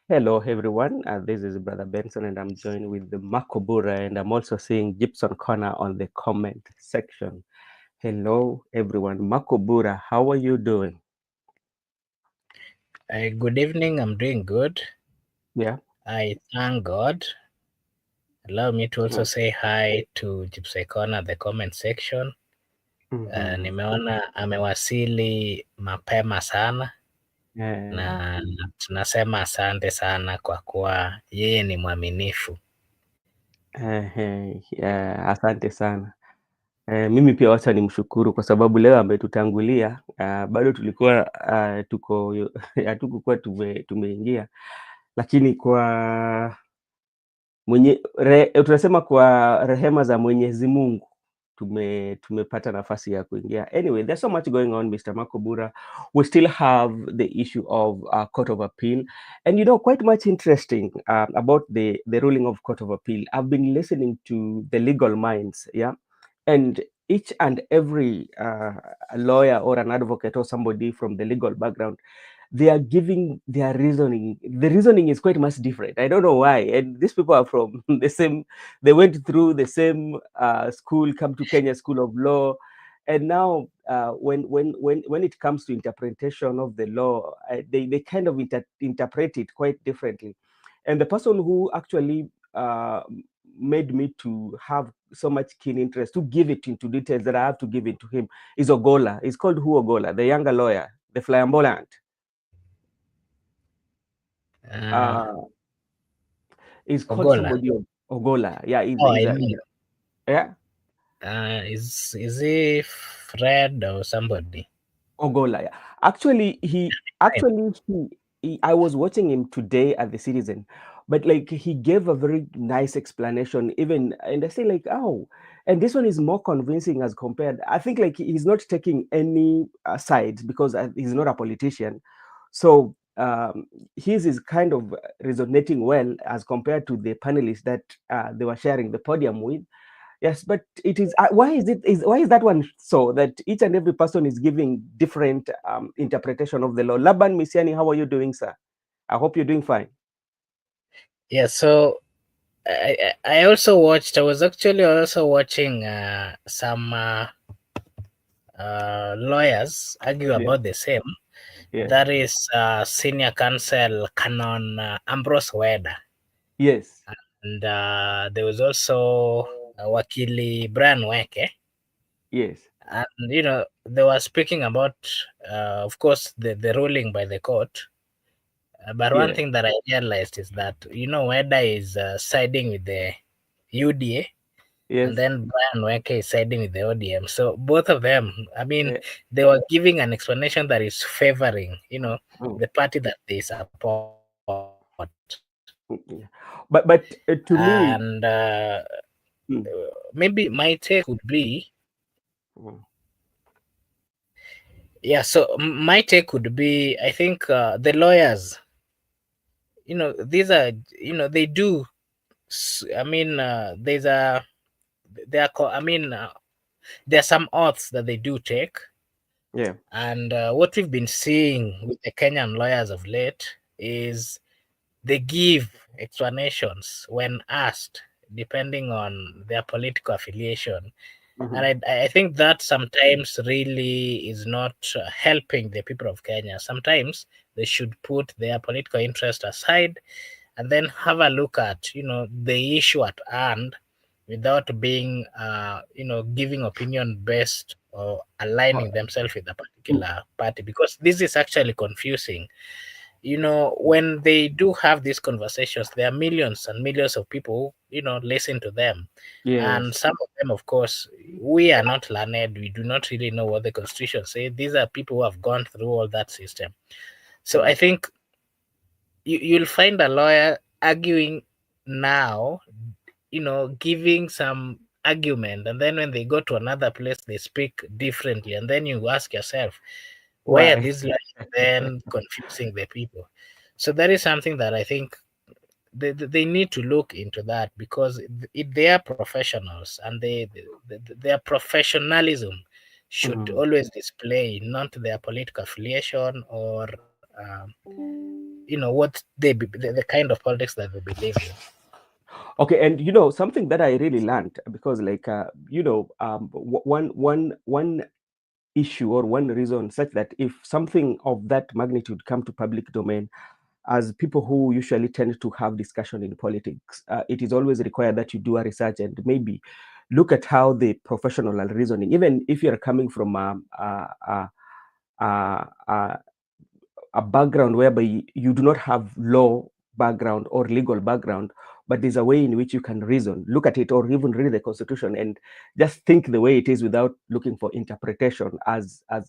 Hello, everyone. This is Brother Benson, and I'm joined with the Makobura, and I'm also seeing Gibson Connor on the comment section. Hello, everyone. Makobura, how are you doing? Good evening. I'm doing good. Yeah. I thank God. Allow me to also Mm. say hi to Gypsy Corner, the comment section. Mhm. Nimeona amewasili mapema sana Eh, na tunasema asante sana kwa kuwa yeye ni mwaminifu. asante sana. Mimi pia wacha nimshukuru kwa sababu leo ametutangulia. Bado tulikuwa hatukukuwa tumeingia, lakini tunasema kwa rehema za Mwenyezi Mungu tumepata nafasi ya kuingia. Anyway, there's so much going on, Mr. Makobura. We still have the issue of Court of Appeal, and quite much interesting about the ruling of Court of Appeal. I've been listening to the legal minds, yeah, and each and every lawyer or an advocate or somebody from the legal background, they are giving their reasoning. The reasoning is quite much different. I don't know why. And these people are from the same, they went through the same school, come to Kenya School of Law. And now, when it comes to interpretation of the law, they kind of interpret it quite differently. And the person who actually made me to have so much keen interest to give it into details that I have to give it to him is Ogola. It's called Who Ogola, the younger lawyer, the flamboyant. Uh, Uh, it's called Ogola. somebody Ogola. Yeah, Oh, I know. yeah, Is he Fred or somebody? Ogola. Yeah. Actually, I was watching him today at the Citizen, but like he gave a very nice explanation. Even and I say like, oh, and this one is more convincing as compared. I think like he's not taking any sides because he's not a politician, so his is kind of resonating well as compared to the panelists that they were sharing the podium with. Yes, but it is why is that one so that each and every person is giving different interpretation of the law? Laban Misiani, how are you doing, sir? I hope you're doing fine. Yeah, so I also watched. I was actually also watching some lawyers argue Yeah. about the same. Yeah. That is senior counsel Canon Ambrose Weda, Yes. and there was also Wakili Brian Weke, Yes. and they were speaking about, of course, the ruling by the court. But one Yeah. thing that I realized is that Weda is siding with the UDA, and Yes. then Brian Weke is siding with the ODM. So both of them, I mean, Yeah. they were giving an explanation that is favoring, Mm, the party that they support. yeah. But to And me, mm, maybe my take would be, mm, yeah. So my take would be, I think the lawyers, these are, they do. I mean, I mean, there are some oaths that they do take. yeah. And what we've been seeing with the Kenyan lawyers of late is they give explanations when asked, depending on their political affiliation. Hmm. And I think that sometimes really is not helping the people of Kenya. Sometimes they should put their political interest aside and then have a look at, the issue at hand without being, giving opinion based or aligning themselves with a particular party, because this is actually confusing. When they do have these conversations, there are millions and millions of people who, listen to them. And Yes. some of them, of course, we are not learned. We do not really know what the constitution says. These are people who have gone through all that system. So Mm, I think you'll find a lawyer arguing now, giving some argument, and then when they go to another place, they speak differently. And then you ask yourself, why are why? these lawyers then confusing the people? So that is something that I think they need to look into that, because they are professionals, and their professionalism should Mhm. always display not their political affiliation or what the kind of politics that they believe in. Okay, and something that I really learned, because like one issue or one reason such that if something of that magnitude come to public domain, as people who usually tend to have discussion in politics, it is always required that you do a research and maybe look at how the professional reasoning, even if you're coming from a background whereby you do not have law background or legal background, but there's a way in which you can reason, look at it, or even read the constitution and just think the way it is without looking for interpretation as a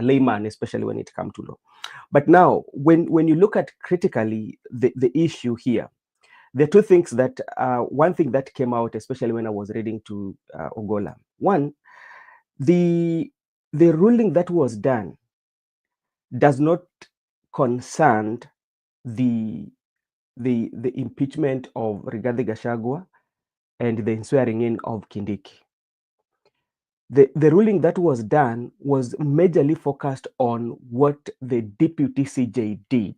layman, especially when it comes to law. But now, when you look at critically the issue here, there are two things that one thing that came out, especially when I was reading to Ogola. One, the ruling that was done does not concern the impeachment of Rigathi Gachagua and the swearing in of Kindiki. The ruling that was done was majorly focused on what the deputy CJ did.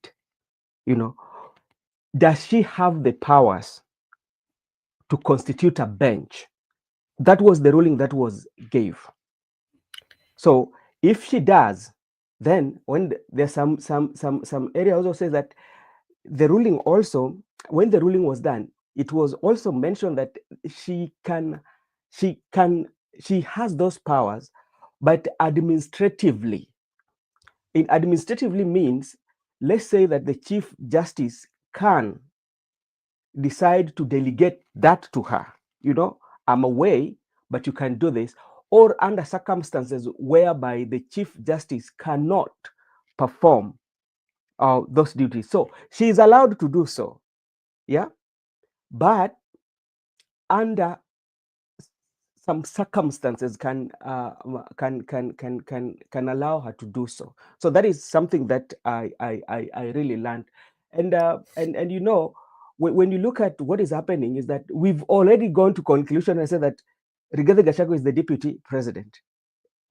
Does she have the powers to constitute a bench? That was the ruling that was gave. So if she does, then when there's some area also says that the ruling also, when the ruling was done, it was also mentioned that she has those powers, but administratively. Administratively means, let's say that the Chief Justice can decide to delegate that to her. I'm away, but you can do this. Or under circumstances whereby the Chief Justice cannot perform those duties. So she is allowed to do so. Yeah. But under some circumstances can allow her to do so. So that is something that I really learned. And when you look at what is happening is that we've already gone to conclusion and said that Rigathi Gachagua is the deputy president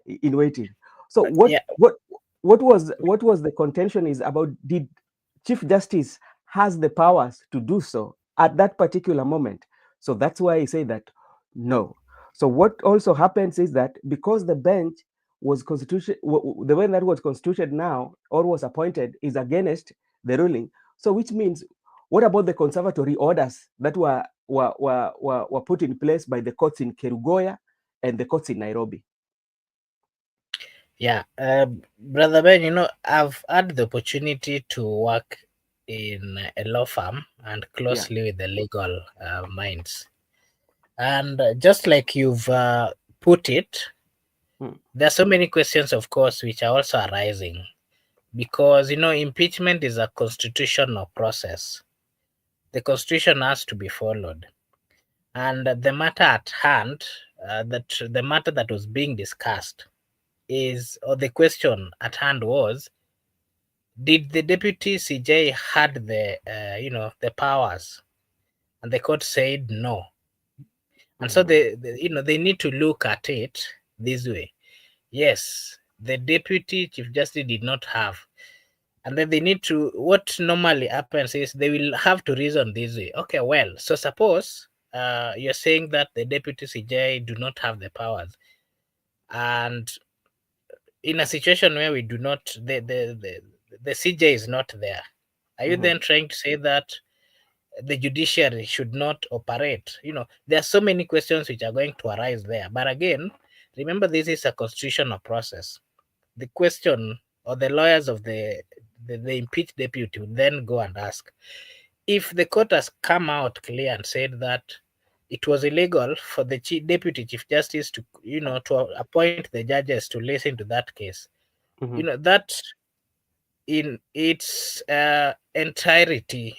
in waiting. So what was the contention is about, did Chief Justice has the powers to do so at that particular moment? So that's why I say that no. So what also happens is that because the bench was the way that was constituted now or was appointed is against the ruling. So which means, what about the conservatory orders that were put in place by the courts in Kerugoya and the courts in Nairobi? Yeah, Brother Ben, I've had the opportunity to work in a law firm and closely with the legal minds. And just like you've put it, there are so many questions, of course, which are also arising. Because, impeachment is a constitutional process. The constitution has to be followed. And the matter at hand, the matter that was being discussed or the question at hand was, did the deputy CJ had the powers? And the court said no. And so they need to look at it this way. Yes, the deputy chief justice did not have. And then they need to, what normally happens is they will have to reason this way. Okay, well, so suppose you're saying that the deputy CJ do not have the powers. And in a situation where we do not, the CJ is not there, are you then trying to say that the judiciary should not operate? There are so many questions which are going to arise there. But again, remember, this is a constitutional process. The question, or the lawyers of the impeached deputy would then go and ask, if the court has come out clear and said that it was illegal for the deputy chief justice to to appoint the judges to listen to that case, that in its entirety,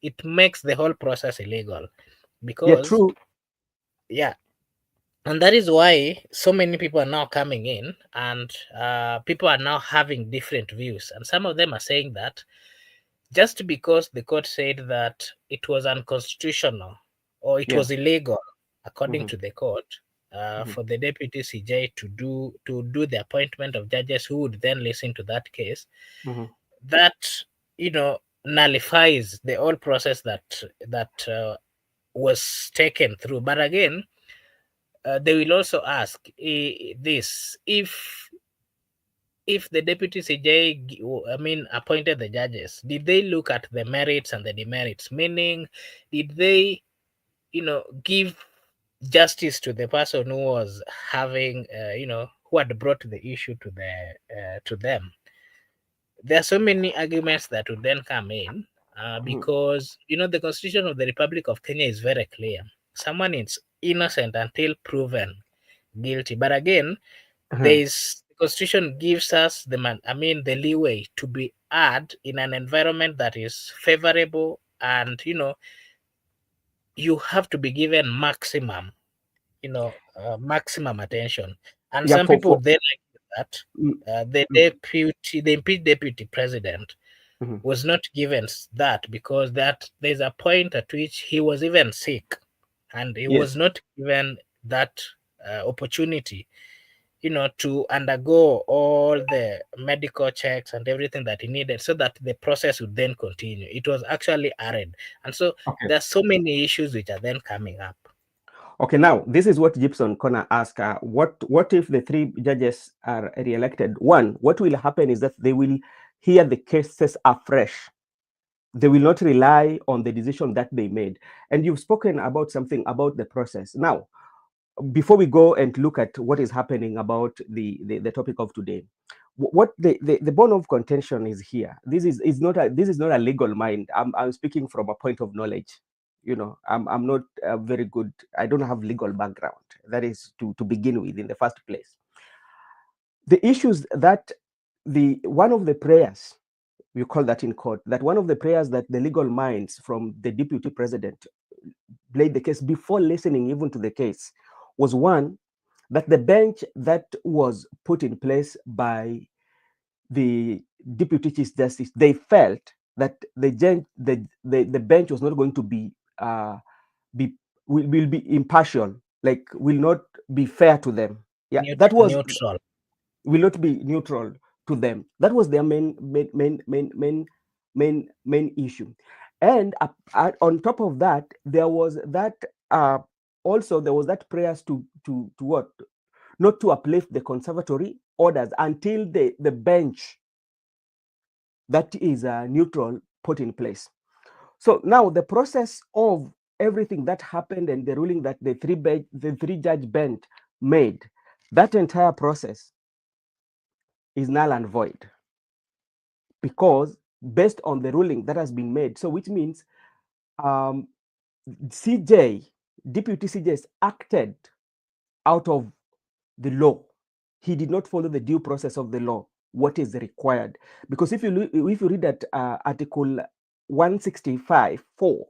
it makes the whole process illegal. Because and that is why so many people are now coming in, and people are now having different views. And some of them are saying that just because the court said that it was unconstitutional or it was illegal according to the court, for the deputy CJ to do the appointment of judges who would then listen to that case, that nullifies the whole process that was taken through. But again, they will also ask this: if the deputy CJ, appointed the judges, did they look at the merits and the demerits? Meaning, did they, give justice to the person who was having, who had brought the issue to them? There are so many arguments that would then come in, because the Constitution of the Republic of Kenya is very clear. Someone is innocent until proven guilty. But again, the Constitution gives us the leeway to be heard in an environment that is favorable, and you have to be given maximum attention. And Yeah, some people would then argue that the impeached deputy president was not given that, because there's a point at which he was even sick, and he was not given that opportunity to undergo all the medical checks and everything that he needed, so that the process would then continue. It was actually arid. And so there are so many issues which are then coming up. Okay, now this is what Gibson Connor asked. What if the three judges are re-elected? One, what will happen is that they will hear the cases afresh. They will not rely on the decision that they made. And you've spoken about something about the process. Now, before we go and look at what is happening about the topic of today, what the bone of contention is here. This is not a legal mind. I'm speaking from a point of knowledge. I'm not very good. I don't have legal background. That is to begin with in the first place. The issues that one of the prayers, we call that in court, that one of the prayers that the legal minds from the deputy president played the case before listening even to the case was, one, that the bench that was put in place by the deputy chief justice, they felt that the bench was not going to will be impartial, like will not be fair to them. Yeah, that was neutral. Will not be neutral to them. That was their main issue. And on top of that, there was that also there was that prayers to what? Not to uplift the conservatory orders until the bench that is neutral put in place. So now the process of everything that happened and the ruling that the three judge bench made, that entire process is null and void, because based on the ruling that has been made. So which means deputy CJs acted out of the law. He did not follow the due process of the law, what is required. Because if you read that Article 165(4),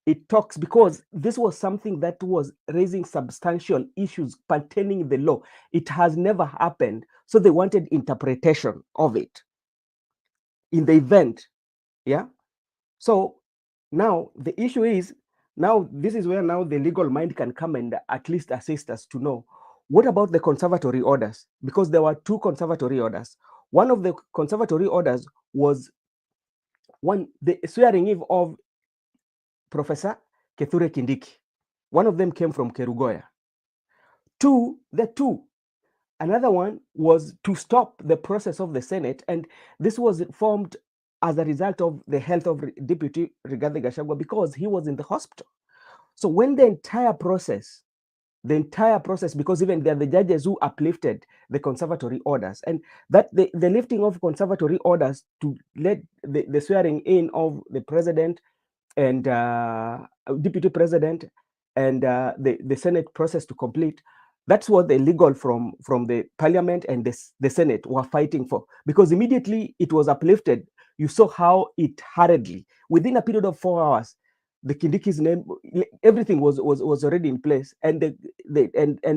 it talks, because this was something that was raising substantial issues pertaining the law. It has never happened, so they wanted interpretation of it in the event. Yeah. So now the issue is, now this is where now the legal mind can come and at least assist us to know, what about the conservatory orders? Because there were two conservatory orders. One of the conservatory orders was the swearing in of Professor Kithure Kindiki. One of them came from Kerugoya. Another one was to stop the process of the Senate, and this was formed as a result of the health of Deputy Rigathi Gachagua, because he was in the hospital. So when the entire process, because even there are the judges who uplifted the conservatory orders, and that the lifting of conservatory orders to let the swearing in of the president and deputy president and the Senate process to complete, that's what the legal from the parliament and the Senate were fighting for. Because immediately it was uplifted, you saw how it hurriedly, within a period of 4 hours, the Kindiki's name, everything was already in place, and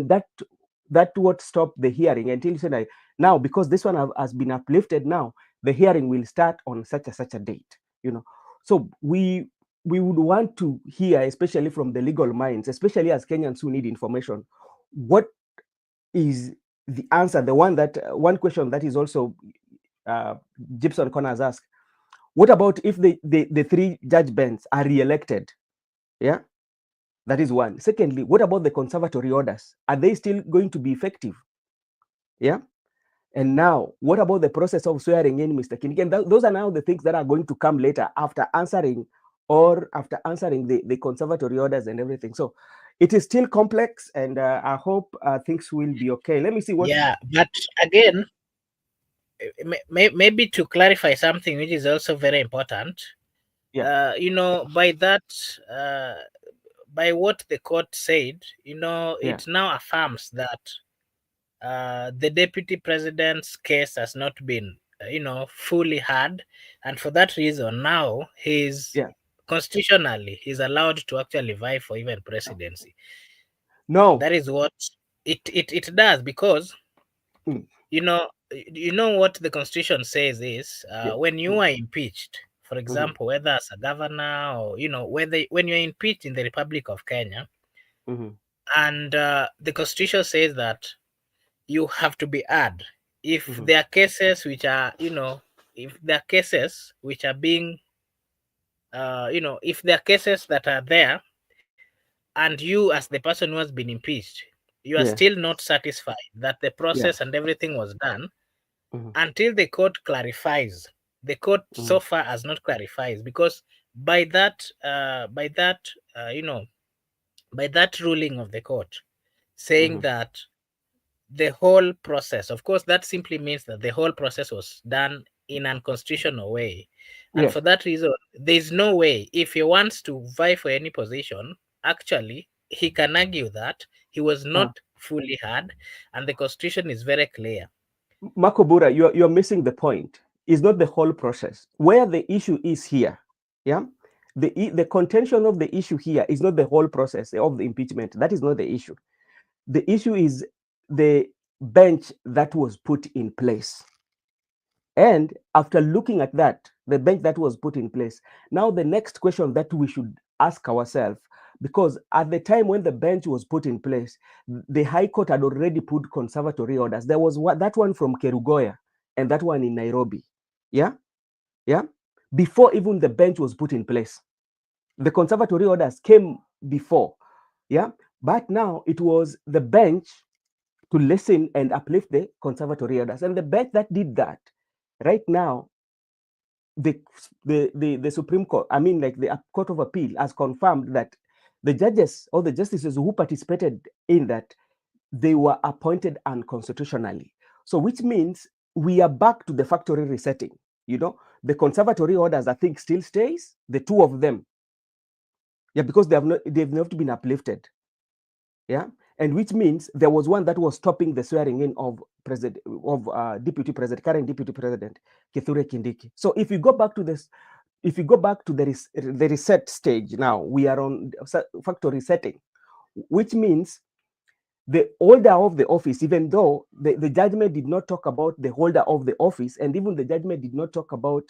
that what stopped the hearing until you said, now because this one has been uplifted, now the hearing will start on such a date. So we would want to hear, especially from the legal minds, especially as Kenyans who need information, what is the answer? The one that one question that is also Gibson Connors asked: what about if the three judge bench are re-elected? Yeah, that is one. Secondly, what about the conservatory orders? Are they still going to be effective? Yeah. And now, what about the process of swearing in Mr. Kindiki? And those are now the things that are going to come later after answering the conservatory orders and everything. So it is still complex, and I hope things will be okay. Let me see what. Yeah, but again, maybe to clarify something which is also very important. Yeah. By that, by what the court said, Yeah. it now affirms that the deputy president's case has not been, fully heard, and for that reason, now Yeah. constitutionally he's allowed to actually vie for even presidency. No. That is what it does, because Mm. what the constitution says is, Yeah. when you Mm. are impeached, for Mm-hmm. example, whether as a governor, or whether when you're impeached in the Republic of Kenya, Mm-hmm. and the constitution says that you have to be heard if Mm-hmm. there are cases which are, if there are cases which are being, if there are cases that are there, and you as the person who has been impeached, you are Yeah. still not satisfied that the Yeah. process and everything was done, Mm-hmm. until the court clarifies. The court Mm-hmm. so far has not clarified, because uh, you know by that ruling of the court saying Mm-hmm. that the whole process, of course, that simply means that the whole process was done in an unconstitutional way. And Yes. for that reason, there's no way, if he wants to vie for any position, actually, he can argue that he was Uh, not fully heard, and the constitution is very clear. Makobura, you're missing the point. It's not the whole process. Where the issue is here, yeah, the contention of the issue here is not the whole process of the impeachment. That is not the issue. The issue is the bench that was put in place. And after looking at that, the bench that was put in place, now the next question that we should ask ourselves, because at the time when the bench was put in place, the High Court had already put conservatory orders. There was that one from Kerugoya and that one in Nairobi. Yeah, yeah. Before even the bench was put in place, the conservatory orders came before. Yeah, but now it was the bench to listen and uplift the conservatory orders, and the bench that did that right now, the Supreme Court, I mean, like the Court of Appeal, has confirmed that the judges or the justices who participated in that, they were appointed unconstitutionally. So, which means we are back to the factory resetting. The conservatory orders, I think, still stays. The two of them, yeah, because they've not been uplifted. Yeah, and which means there was one that was stopping the swearing in of deputy president, current deputy president Kithure Kindiki. So if you go back to this, if you go back to the reset stage, now we are on factory setting, which means the holder of the office, even though the judgment did not talk about the holder of the office, and even the judgment did not talk about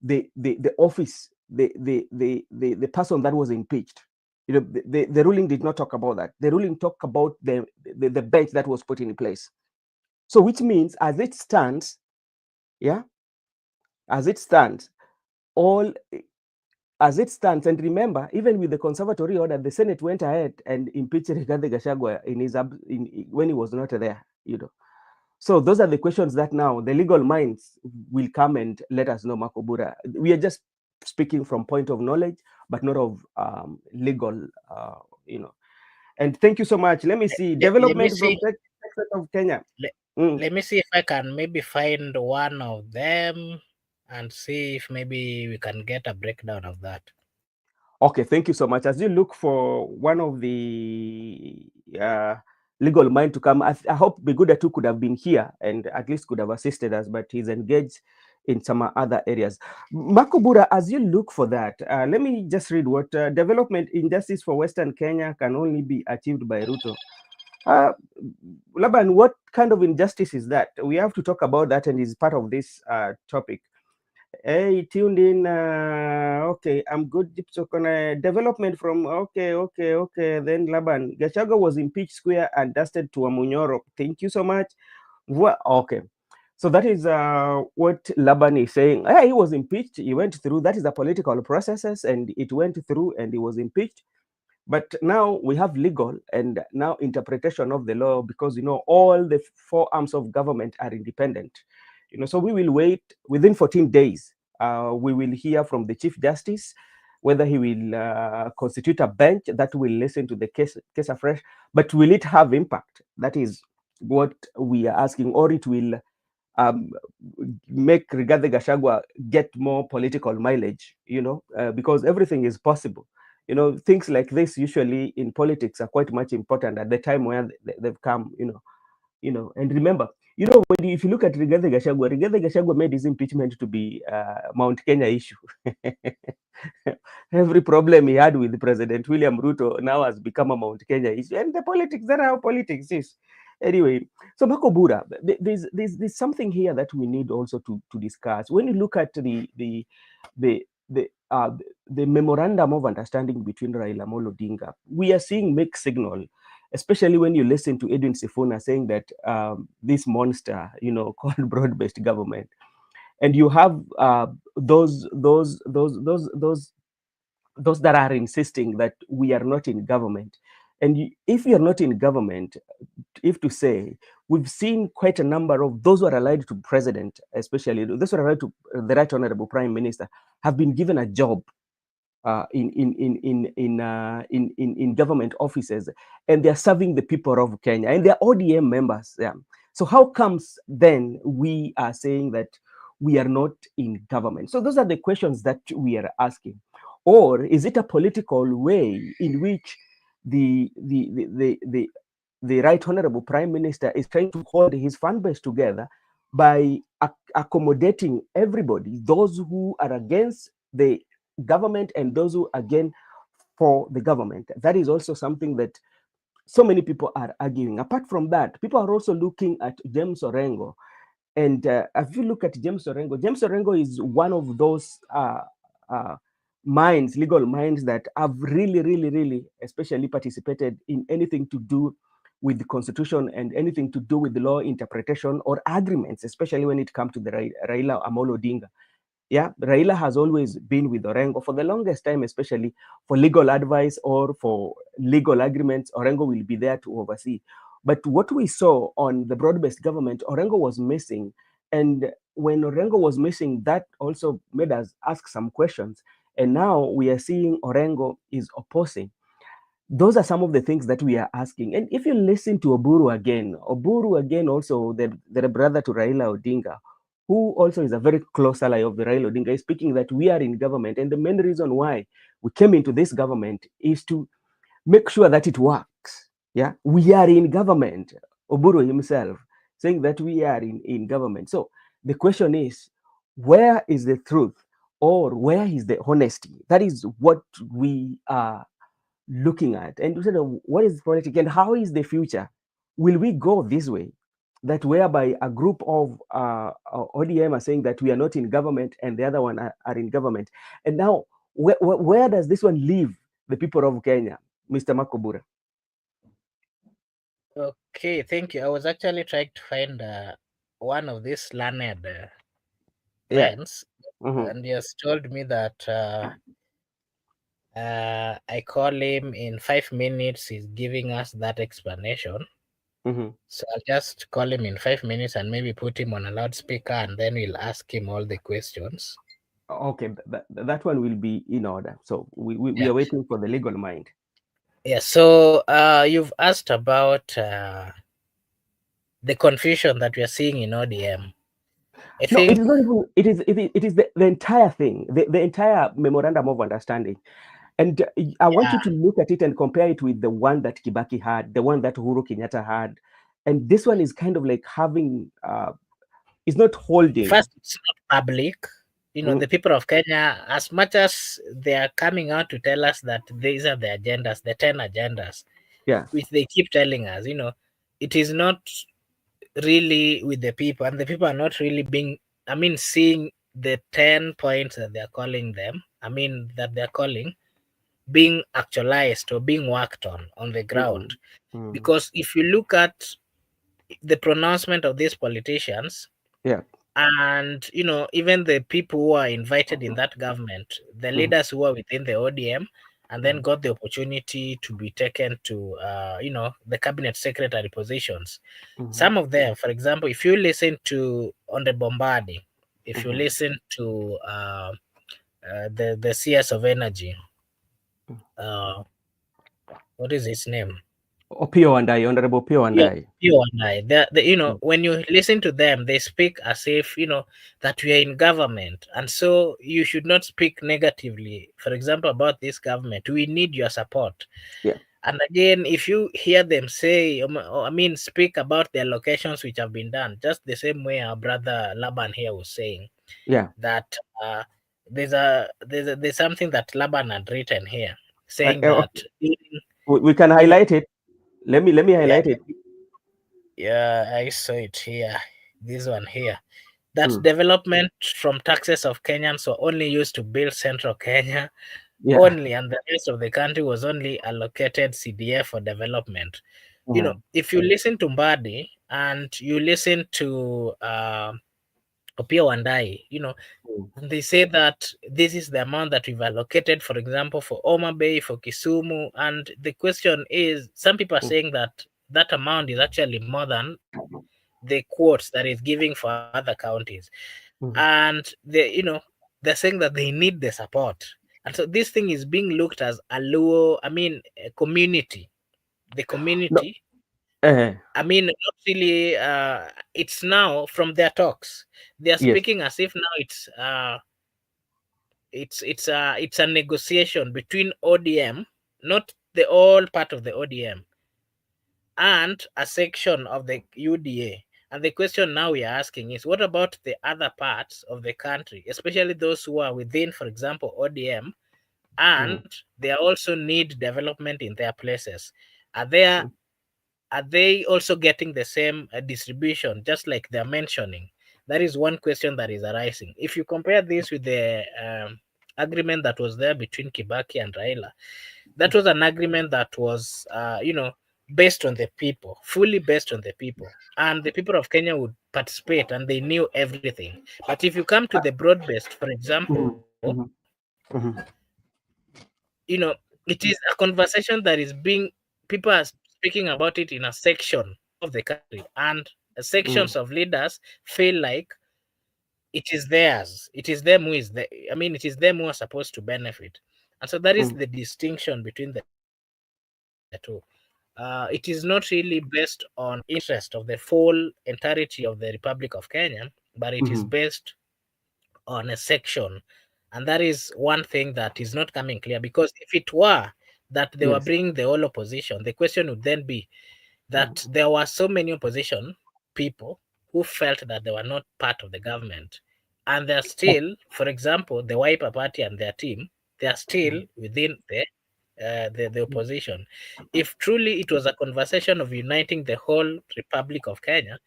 the office, the person that was impeached. The ruling did not talk about that. The ruling talked about the bench that was put in place. So which means as it stands, yeah, as it stands, all as it stands, and remember, even with the conservatory order, the Senate went ahead and impeached Rigathi Gachagua when he was not there. So those are the questions that now the legal minds will come and let us know, Makobura. We are just speaking from point of knowledge, but not of legal, And thank you so much. Let me see. Let me Development see. from Texas of Kenya. Let, Mm. let me see if I can maybe find one of them and see if maybe we can get a breakdown of that. Okay, thank you so much. As you look for one of the legal mind to come, I hope Biguda too could have been here and at least could have assisted us, but he's engaged in some other areas. Makobura, as you look for that, let me just read what development injustice for Western Kenya can only be achieved by Ruto. Laban, what kind of injustice is that? We have to talk about that, and is part of this topic. Hey, tuned in. Okay, I'm good. Gypsokona development from okay. Then Laban Gachaga was impeached square and dusted to Amunyoro. Thank you so much. Okay, so that is what Laban is saying. He was impeached. He went through. That is the political processes, and it went through, and he was impeached. But now we have legal and now interpretation of the law, because all the four arms of government are independent. So we will wait within 14 days. We will hear from the Chief Justice whether he will constitute a bench that will listen to the case afresh. But will it have impact? That is what we are asking, or it will um, make Rigathi Gachagua get more political mileage, because everything is possible. Things like this usually in politics are quite much important at the time where they've come, and remember, if you look at Rigathi Gachagua made his impeachment to be Mount Kenya issue. Every problem he had with President William Ruto now has become a Mount Kenya issue, and the politics, that's how politics is. Anyway, so Makobura, there's something here that we need also to discuss. When you look at the the the memorandum of understanding between Raila Amolo Odinga, we are seeing mixed signal, especially when you listen to Edwin Sifuna saying that this monster, called broad-based government, and you have those that are insisting that we are not in government. And if you're not in government, if to say, we've seen quite a number of those who are allied to president, especially those who are allied to the Right Honorable Prime Minister, have been given a job in government offices, and they're serving the people of Kenya, and they're ODM members. Yeah. So how comes then we are saying that we are not in government? So those are the questions that we are asking. Or is it a political way in which the Right Honorable Prime Minister is trying to hold his fan base together by accommodating everybody, those who are against the government and those who are again for the government? That is also something that so many people are arguing. Apart from that, people are also looking at James Orengo. And if you look at James Orengo is one of those minds, legal minds, that have really, especially participated in anything to do with the constitution and anything to do with the law interpretation or agreements, especially when it comes to the Raila Amolo Odinga. Yeah, Raila has always been with Orengo for the longest time, especially for legal advice or for legal agreements. Orengo will be there to oversee. But what we saw on the broad-based government, Orengo was missing. And when Orengo was missing, that also made us ask some questions. And now we are seeing Orengo is opposing. Those are some of the things that we are asking. And if you listen to Oburu again also, the brother to Raila Odinga, who also is a very close ally of the Raila Odinga, is speaking that we are in government. And the main reason why we came into this government is to make sure that it works. Yeah, we are in government. Oburu himself saying that we are in government. So the question is, where is the truth, or where is the honesty? That is what we are looking at. And we said, what is politics and how is the future? Will we go this way? That whereby a group of ODM are saying that we are not in government and the other one are in government. And now, where does this one leave the people of Kenya, Mr. Makobura? Okay, thank you. I was actually trying to find one of these learned Yeah. friends, Mm-hmm. and he has told me that I call him in 5 minutes. He's giving us that explanation. Mm-hmm. So I'll just call him in 5 minutes and maybe put him on a loudspeaker, and then we'll ask him all the questions. Okay, that one will be in order. So we Yeah. are waiting for the legal mind. Yeah. So you've asked about the confusion that we are seeing in ODM. I No, it think is not even. It is the entire thing, the entire memorandum of understanding. And I want you yeah, to look at it and compare it with the one that Kibaki had, the one that Uhuru Kenyatta had. And this one is kind of like having, it's not holding. first it's not public. The people of Kenya, as much as they are coming out to tell us that these are the agendas, the 10 agendas, Yeah. which they keep telling us, it is not really with the people, and the people are not really seeing the 10 points that they're calling them, that they're calling, being actualized or being worked on the ground. Because if you look at the pronouncement of these politicians, Yeah. and even the people who are invited in that government, the leaders who are within the ODM, and then got the opportunity to be taken to the cabinet secretary positions. Some of them, for example, if you listen to Honorable Mbadi, if you listen to the CS of energy, what is his name? Wandayi, Honorable Wandayi. You and I, when you listen to them, they speak as if that we are in government, and so you should not speak negatively. For example, about this government, we need your support. Yeah. And again, if you hear them say, speak about the allocations which have been done, just the same way our brother Laban here was saying, Yeah. that there's something that Laban had written here, saying that Okay. We can highlight it. Let me yeah, highlight it. yeah, I saw it here. This one here. That development from taxes of Kenyans were only used to build central Kenya Yeah. only, and the rest of the country was only allocated CDF for development. If you listen to Mbadi and you listen to Wandayi, and they say that this is the amount that we've allocated, for example, for Homa Bay, for Kisumu, and the question is, some people are saying that that amount is actually more than the quotes that is giving for other counties, and they're saying that they need the support, and so this thing is being looked as a low, a community, the No. community. Not really. It's now from their talks, they are Yes. speaking as if now it's a negotiation between ODM, not the all part of the ODM, and a section of the UDA. And the question now we are asking is, what about the other parts of the country, especially those who are within, for example, ODM, and they also need development in their places? Are they also getting the same distribution, just like they're mentioning? That is one question that is arising. If you compare this with the agreement that was there between Kibaki and Raila, that was an agreement that was, based on the people, fully based on the people, and the people of Kenya would participate, and they knew everything. But if you come to the broad-based, for example, it is a conversation that is being, people are speaking about it in a section of the country, and sections of leaders feel like it is theirs. It is them who is the. It is them who are supposed to benefit, and so that is the distinction between the two. It is not really based on interest of the full entirety of the Republic of Kenya, but it is based on a section, and that is one thing that is not coming clear. Because if it were that they were bringing the whole opposition, the question would then be that there were so many opposition people who felt that they were not part of the government, and they're still, for example, the Wiper Party and their team, they are still within the opposition. If truly it was a conversation of uniting the whole Republic of Kenya,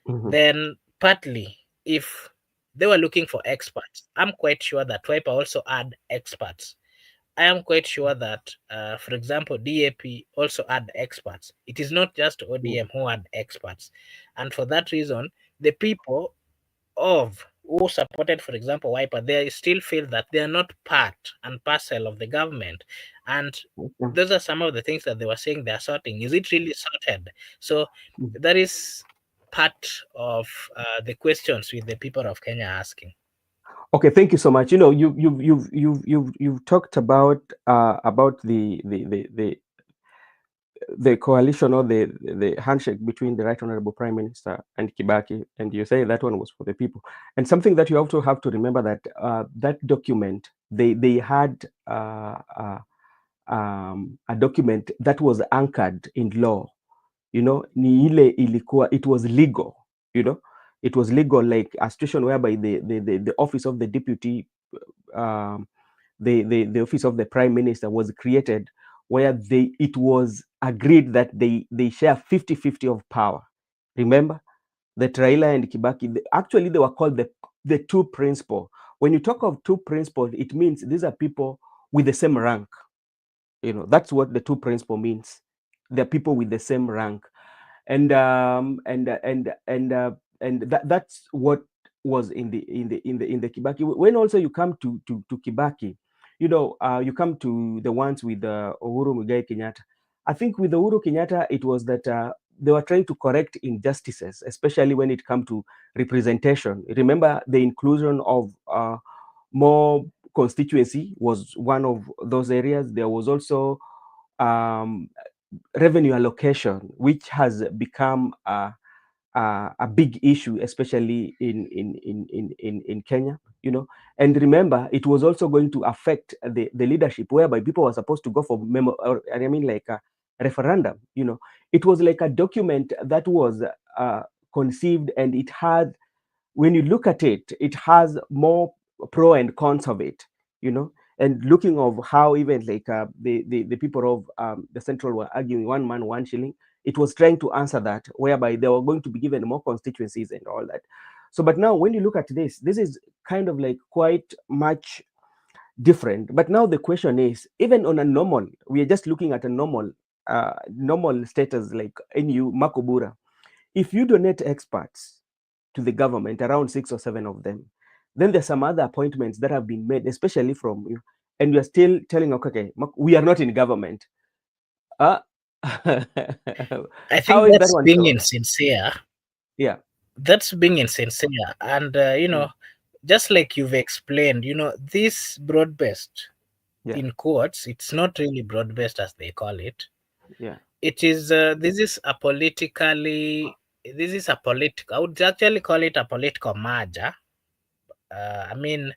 then partly, if they were looking for experts, I'm quite sure that Wiper also had experts. I am quite sure that, for example, DAP also had experts. It is not just ODM who had experts. And for that reason, the people of who supported, for example, Wiper, they still feel that they are not part and parcel of the government. And those are some of the things that they were saying they are sorting. Is it really sorted? So that is part of the questions with the people of Kenya asking. Okay, thank you so much. You've talked about the coalition, or the handshake between the Right Honorable Prime Minister and Kibaki, and you say that one was for the people. And something that you also have to remember, that that document, they had a document that was anchored in law. Ni ile ilikuwa, it was legal. It was legal, like a situation whereby the office of the deputy, the office of the prime minister was created, where it was agreed that they share 50-50 of power. Remember that Raila and Kibaki, actually they were called the two principal. When you talk of two principal, it means these are people with the same rank. That's what the two principal means. They're people with the same rank, and that's what was in the Kibaki. When also you come to Kibaki, you come to the ones with Uhuru Muigai Kenyatta. I think with Uhuru Kenyatta, it was that they were trying to correct injustices, especially when it comes to representation. Remember the inclusion of more constituency was one of those areas. There was also um, revenue allocation, which has become a big issue, especially in Kenya. And remember, it was also going to affect the leadership, whereby people were supposed to go for like a referendum. It was like a document that was conceived, and it had, when you look at it, it has more pro and cons of it. And looking of how even like the people of the central were arguing 1 man 1 shilling. It was trying to answer that, whereby they were going to be given more constituencies and all that. So, but now when you look at this is kind of like quite much different. But now the question is, even on a normal, we are just looking at a normal status like NU Makobura. If you donate experts to the government, around 6 or 7 of them, then there's some other appointments that have been made, especially from you, and you're still telling, okay, we are not in government. Uh, I how think is that that's one being so? insincere. Yeah, That's being insincere. And, mm, just like you've explained, this broad-based, yeah, in quotes, it's not really broad-based as they call it. yeah. It is, I would actually call it a political merger. I mean,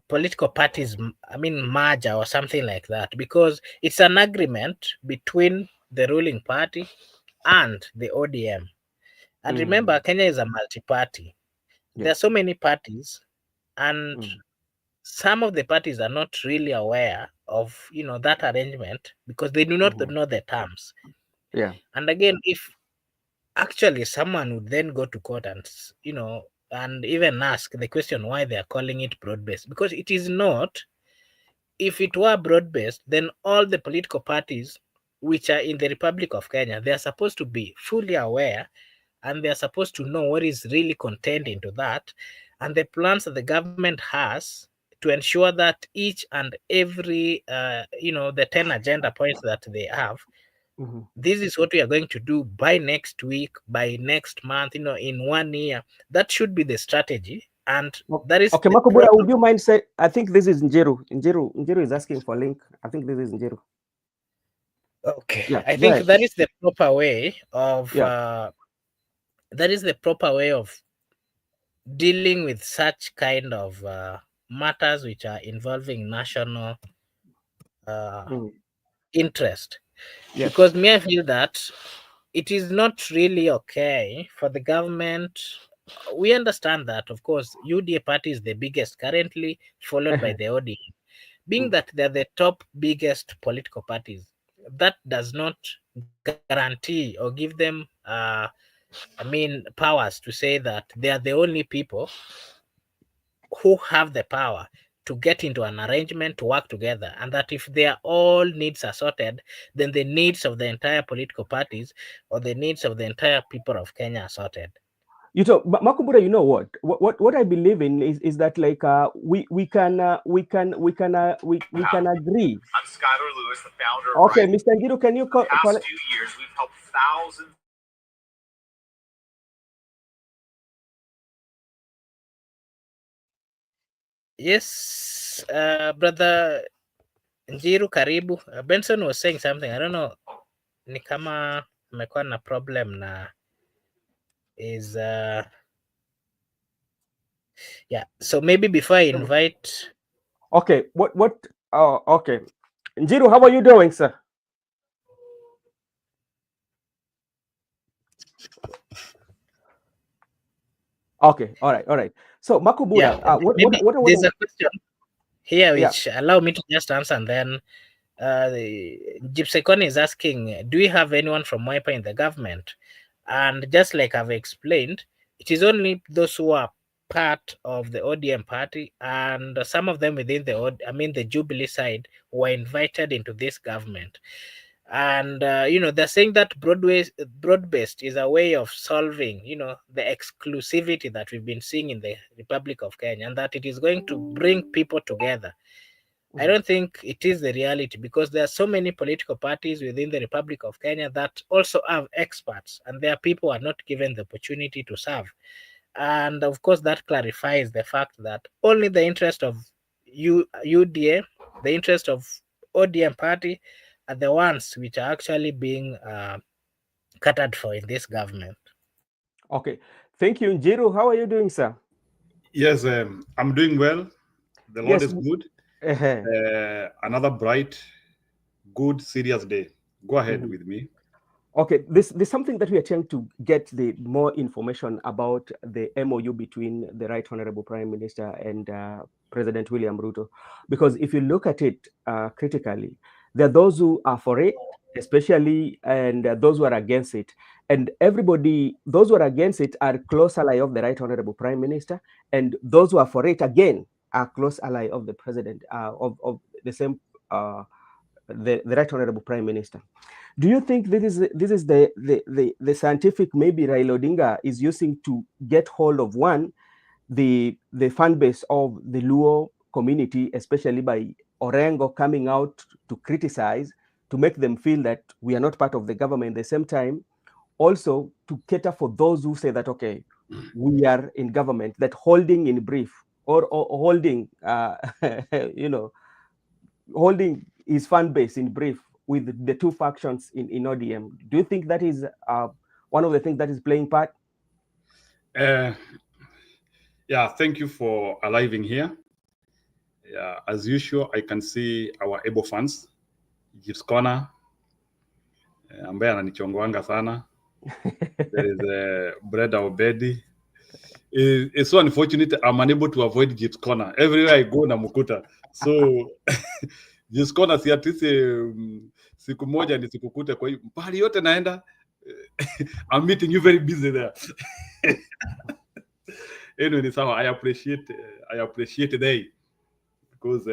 political parties, merger or something like that, because it's an agreement between the ruling party and the ODM. And remember, Mm, Kenya is a multi-party. There yeah, are so many parties, and mm, some of the parties are not really aware of that arrangement because they do not mhm, know the terms. yeah, And again, if actually someone would then go to court and and even ask the question why they are calling it broad-based, because it is not. If it were broad-based, then all the political parties which are in the Republic of Kenya, they are supposed to be fully aware, and they are supposed to know what is really contained into that, and the plans that the government has to ensure that each and every the 10 agenda points that they have, mhm. this is what we are going to do by next week, by next month, in 1 year. That should be the strategy, and that is Okay, the Makobura, proper. would you mind say? I think this is Njeru. Njeru is asking for link. I think this is Njeru. Okay, Yeah, I go think ahead. that is the proper way of Yeah. dealing with such kind of matters which are involving national uh, Mm, interest. yes. Because me, I feel that it is not really okay for the government. We understand that, of course, UDA party is the biggest currently, followed by the ODM. Being Mm, that they're the top biggest political parties, that does not guarantee or give them powers to say that they are the only people who have the power to get into an arrangement to work together, and that if their all needs are sorted, then the needs of the entire political parties or the needs of the entire people of Kenya are sorted. Makubura, you know what I believe in is that like we can agree. I'm Skylar Lewis, the founder of Okay, Rise. Mr. Ngiru, can you For the call past it? few years, we've helped thousands. Yes, brother Njiru, karibu. Benson was saying something. I don't know. Ni kama amekuwa na problem na is yeah. So maybe before I invite. Okay, oh, okay. Njiru, how are you doing, sir? Okay, all right. So Yeah, Makubura, maybe what there's a question here yeah. which allow me to just answer, and then Gypsecon is asking, do we have anyone from Wiper in the government? And just like I've explained, it is only those who are part of the ODM party, and some of them within the Jubilee side were invited into this government. And they're saying that broad-based is a way of solving the exclusivity that we've been seeing in the Republic of Kenya, and that it is going to bring people together. I don't think it is the reality, because there are so many political parties within the Republic of Kenya that also have experts, and their people are not given the opportunity to serve. And of course, that clarifies the fact that only the interest of UDA, the interest of ODM party, are the ones which are actually being catered for in this government. Okay, thank you. Njiru, how are you doing, sir? Yes, I'm doing well. The Lord is good. Another bright, good, serious day. Go ahead with me. Okay, this something that we are trying to get the more information about the MOU between the Right Honorable Prime Minister and President William Ruto, because if you look at it critically, there are those who are for it, especially, and those who are against it. And everybody, those who are against it are close ally of the Right Honorable Prime Minister, and those who are for it again are close ally of the President, of the same, the Right Honorable Prime Minister. Do you think this is the scientific maybe Raila Odinga is using to get hold of the fan base of the Luo community, especially by Orengo coming out to criticize, to make them feel that we are not part of the government, at the same time also to cater for those who say that, okay, we are in government, that holding in brief or holding holding his fan base in brief with the two factions in ODM. Do you think that is one of the things that is playing part? Yeah, thank you for arriving here. Yeah, as usual, I can see our able fans. Gibbs Corner, ambaye ananichongwanga sana. There is Brother Mbadi. It's so unfortunate I'm unable to avoid Gibbs Corner. Everywhere I go na mukuta. So Gibbs Corner si atisi siku moja nisikukute, kwa hiyo pahali yote naenda I'm meeting you very busy there. Anyway, so I appreciate the day, because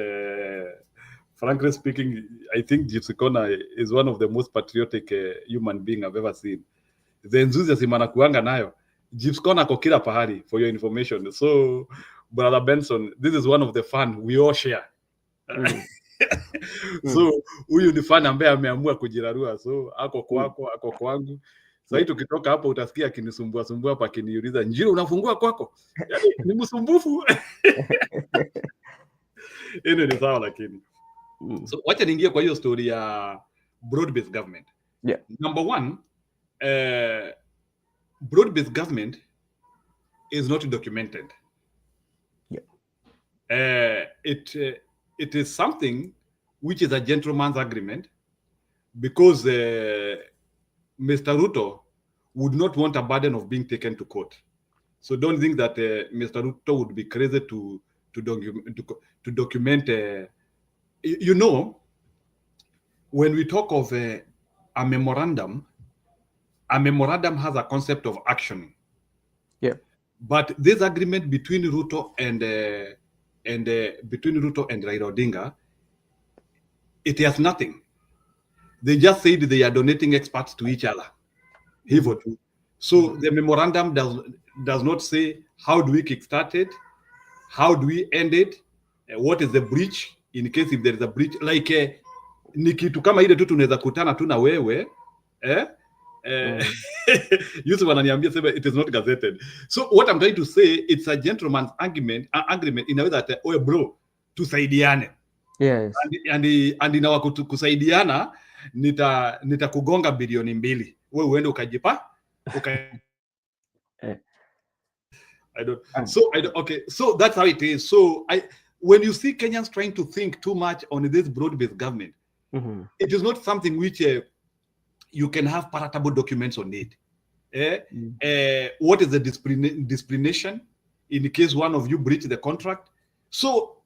frankly speaking, I think Gypsy Corner is one of the most patriotic human being I've ever seen. The enthusiasm anakuanga nayo, Gypsy Corner ko kila pahali, for your information. So, Brother Benson, this is one of the fun we all share. So, huyu ni fan ambaye ameamua kujirarua. So, ako kwako, ako kwangu. Sasa tukitoka hapo utasikia akinisumbua hapa, akiniuliza, Njiru, unafungua kwako? Yaani ni msumbufu. Ni sawa lakini. So wacha niingie kwa hiyo story ya broad-based government. Yeah. Number one, broad-based government is not documented. Yeah. It is something which is a gentleman's agreement, because Mr. Ruto would not want a burden of being taken to court. So don't think that Mr. Ruto would be crazy to document. When we talk of a memorandum has a concept of action. Yeah. But this agreement between Ruto and Raila Odinga, it has nothing. They just said they are donating experts to each other. So the memorandum does not say how do we kickstart it, how do we end it, what is the breach, in case if there is a breach, like ni kitu kama ile tu tunaweza kutana tu na wewe Yusuf ananiambia sema it is not gazetted. So what I'm trying to say, it's a gentleman's agreement in a way that oh bro, tusaidiane. Yes. And inawa kusaidiana, nitakugonga bilioni 2 wewe uende ukajipa okay, so that's how it is. So when you see Kenyans trying to think too much on this broad-based government, it is not something which you can have palatable documents on it. What is the disciplination in case one of you breach the contract? So,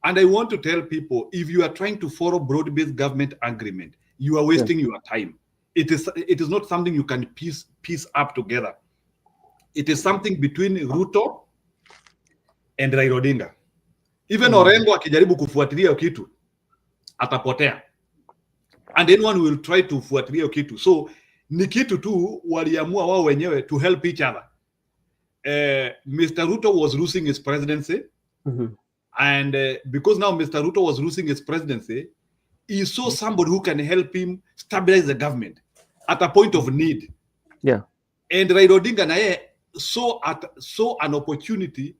and I want to tell people, if you are trying to follow broad-based government agreement, you are wasting your time. It is not something you can piece up together. It is something between Ruto and Raila Odinga. Even Orengo akijaribu kufuatilia kitu atapotea, and anyone will try to fuatilia kitu. So ni kitu tu waliamua wao wenyewe to help each other. Mr. Ruto was losing his presidency, and because now Mr. Ruto was losing his presidency, he saw somebody who can help him stabilize the government at a point of need. Yeah. And Raila Odinga naye saw an opportunity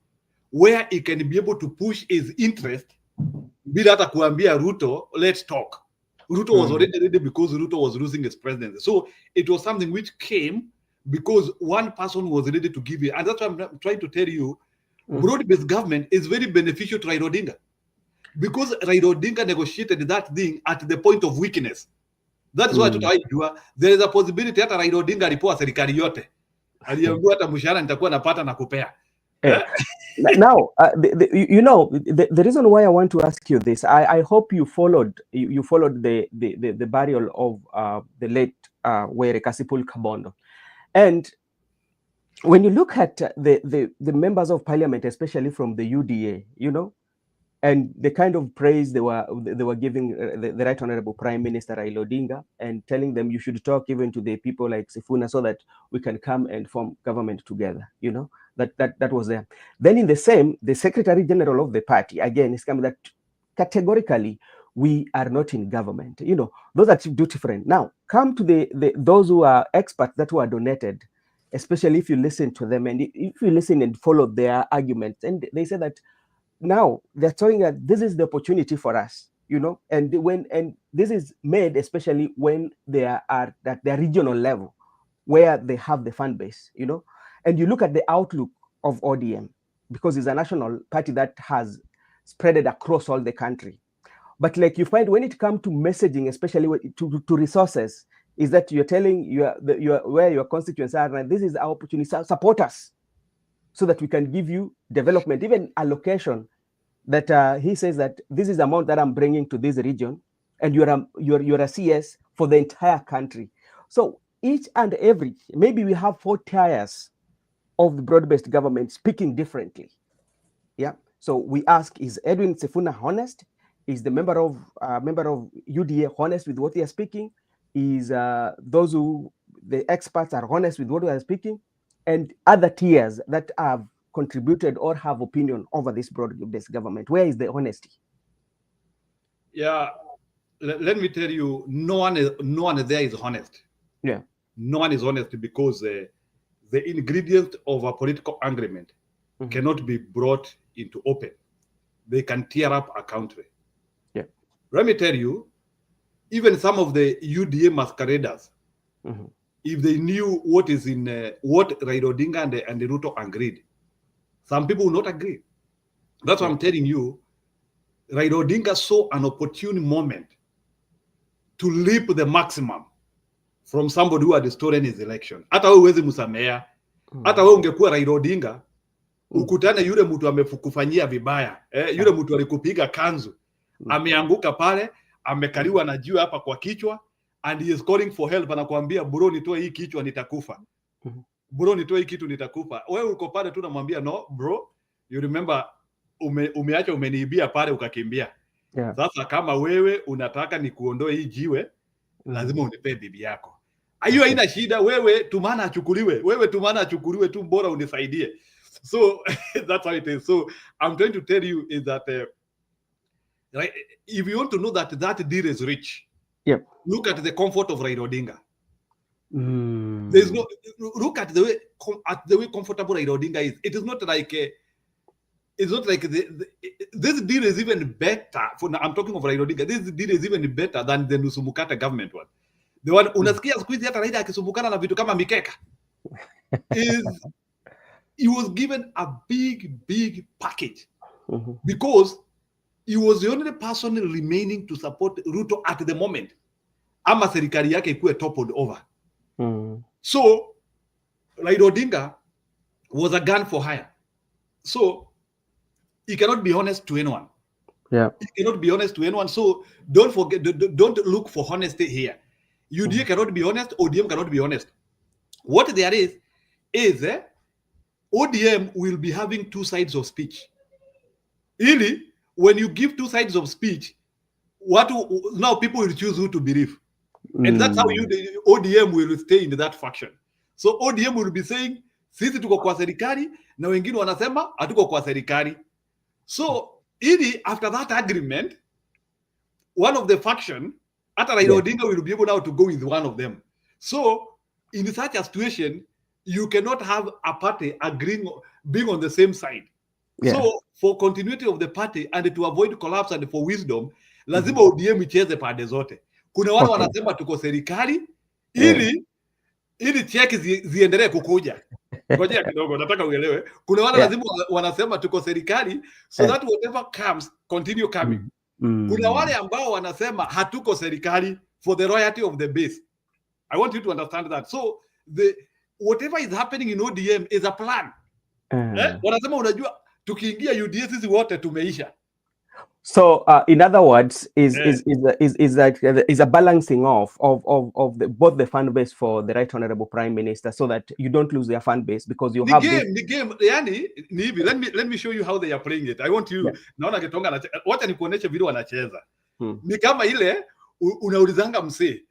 where he can be able to push his interest bila hata kuambia Ruto, let's talk. Ruto was already ready because Ruto was losing his presidency. So it was something which came because one person was ready to give it. And that's what I'm trying to tell you. Broad-based government is very beneficial to Raila Odinga because Raila Odinga negotiated that thing at the point of weakness. That is why there is a possibility hata Raila Odinga alipoa serikali yote. Aliambiwa hata mshahara nitakuwa napata na kupea. Now, the reason why I want to ask you this, I hope you followed the burial of the late Were Kasipul Kabondo, and when you look at the members of parliament, especially from the UDA, and the kind of praise they were giving the Right Honorable Prime Minister Raila Odinga, and telling them you should talk even to the people like Sifuna so that we can come and form government together, that was there. Then in the Secretary General of the party, again, is coming that categorically we are not in government. Those are two different. Now, come to those who are experts that were donated, especially if you listen to them and if you listen and follow their arguments, and they say that now they're telling that this is the opportunity for us, and this is made especially when they are at their regional level where they have the fan base, and you look at the outlook of ODM because it's a national party that has spreaded across all the country. But like you find when it comes to messaging, especially to resources, is that you're telling where your constituents are, and this is our opportunity, support us so that we can give you development, even allocation that he says that this is the amount that I'm bringing to this region, and you're a CS for the entire country. So each and every, maybe we have 4 tiers of the broad-based government speaking differently. Yeah. So we ask, is Edwin Sifuna honest? Is the member of UDA honest with what they are speaking? Is the experts are honest with what they are speaking? And other tiers that have contributed or have opinion over this broad-based government, where is the honesty? Yeah, let me tell you, no one there is honest. Yeah, no one is honest because the ingredient of a political agreement cannot be brought into open. They can tear up a country. Yeah, let me tell you, even some of the UDA masqueraders, if they knew what is in what Raila Odinga and the Ruto agreed, some people will not agree. That's what I'm telling you. Raila Odinga saw an opportune moment to leap the maximum from somebody who had stolen his election. Hata wewe huwezi msamea. Hata wewe ungekuwa Raila Odinga, ukutane yule mtu amekufanyia vibaya, yule mtu alikupiga kanzu, ameanguka pale, amekaliwa na jiwe hapa kwa kichwa, and he is calling for help, anakuambia bro, nitoe hii kichwa nitakufa. Bro, nitoe hii kitu nitakufa. Wewe uko pale tu unamwambia no bro, you remember umeacha umeniibia pale ukakimbia. Yeah. Sasa kama wewe unataka nikuondoe hii jiwe, lazima unipe bibi yako. Hiyo haina shida, wewe tumana achukuliwe tu, bora unisaidie. So that's how it is. So I'm trying to tell you is that right, if you want to know that deal is rich, look at the comfort of Raila Odinga. There's no, look at the way comfortable Raila Odinga is. It is not like it's not like this deal is even better. I'm talking of Raila Odinga. This deal is even better than the Nusumukata government one. The one unasikia siku hizi hata Raila akisumbukana na vitu kama mikeka. He was given a big package because he was the only person remaining to support Ruto at the moment. Ama serikali yake ikuwe toppled over. So Raila Odinga was a gun for hire. So he cannot be honest to anyone. Yeah, he cannot be honest to anyone. So don't forget, don't look for honesty here. UDA cannot be honest, ODM cannot be honest. What there is ODM will be having 2 sides of speech. Ili, when you give two sides of speech, now people will choose who to believe. And that's how the ODM will stay in that faction. So ODM will be saying, sisi tuko kwa serikali, na wengine wanasema hatuko kwa serikali. So, ili, after that agreement, one of the faction, after Raila Odinga will be able now to go with one of them. So, in such a situation, you cannot have a party agreeing, being on the same side. Yeah. So, for continuity of the party and to avoid collapse and for wisdom, lazima ODM icheze pande zote. Kuna wale wanasema tuko serikali, ili cheki ziendelee kukuja. Ngoja kidogo, nataka uelewe. Kuna wale lazima wanasema tuko serikali, so that whatever comes, continue coming. Kuna wale ambao wanasema hatuko serikali for the royalty of the base. I want you to understand that. So, whatever is happening in ODM is a plan. Wanasema unajua, tukiingia UDA sisi wote tumeisha. So, in other words, is a balancing off of both the fan base for the Right Honorable Prime Minister, so that you don't lose their fan base because you have the game. Yani, Nibi, let me show you how they are playing it. I want you. Naona Gitonga wacha nikuoneshe vile wanacheza. Ni kama ile unaulizanga msee,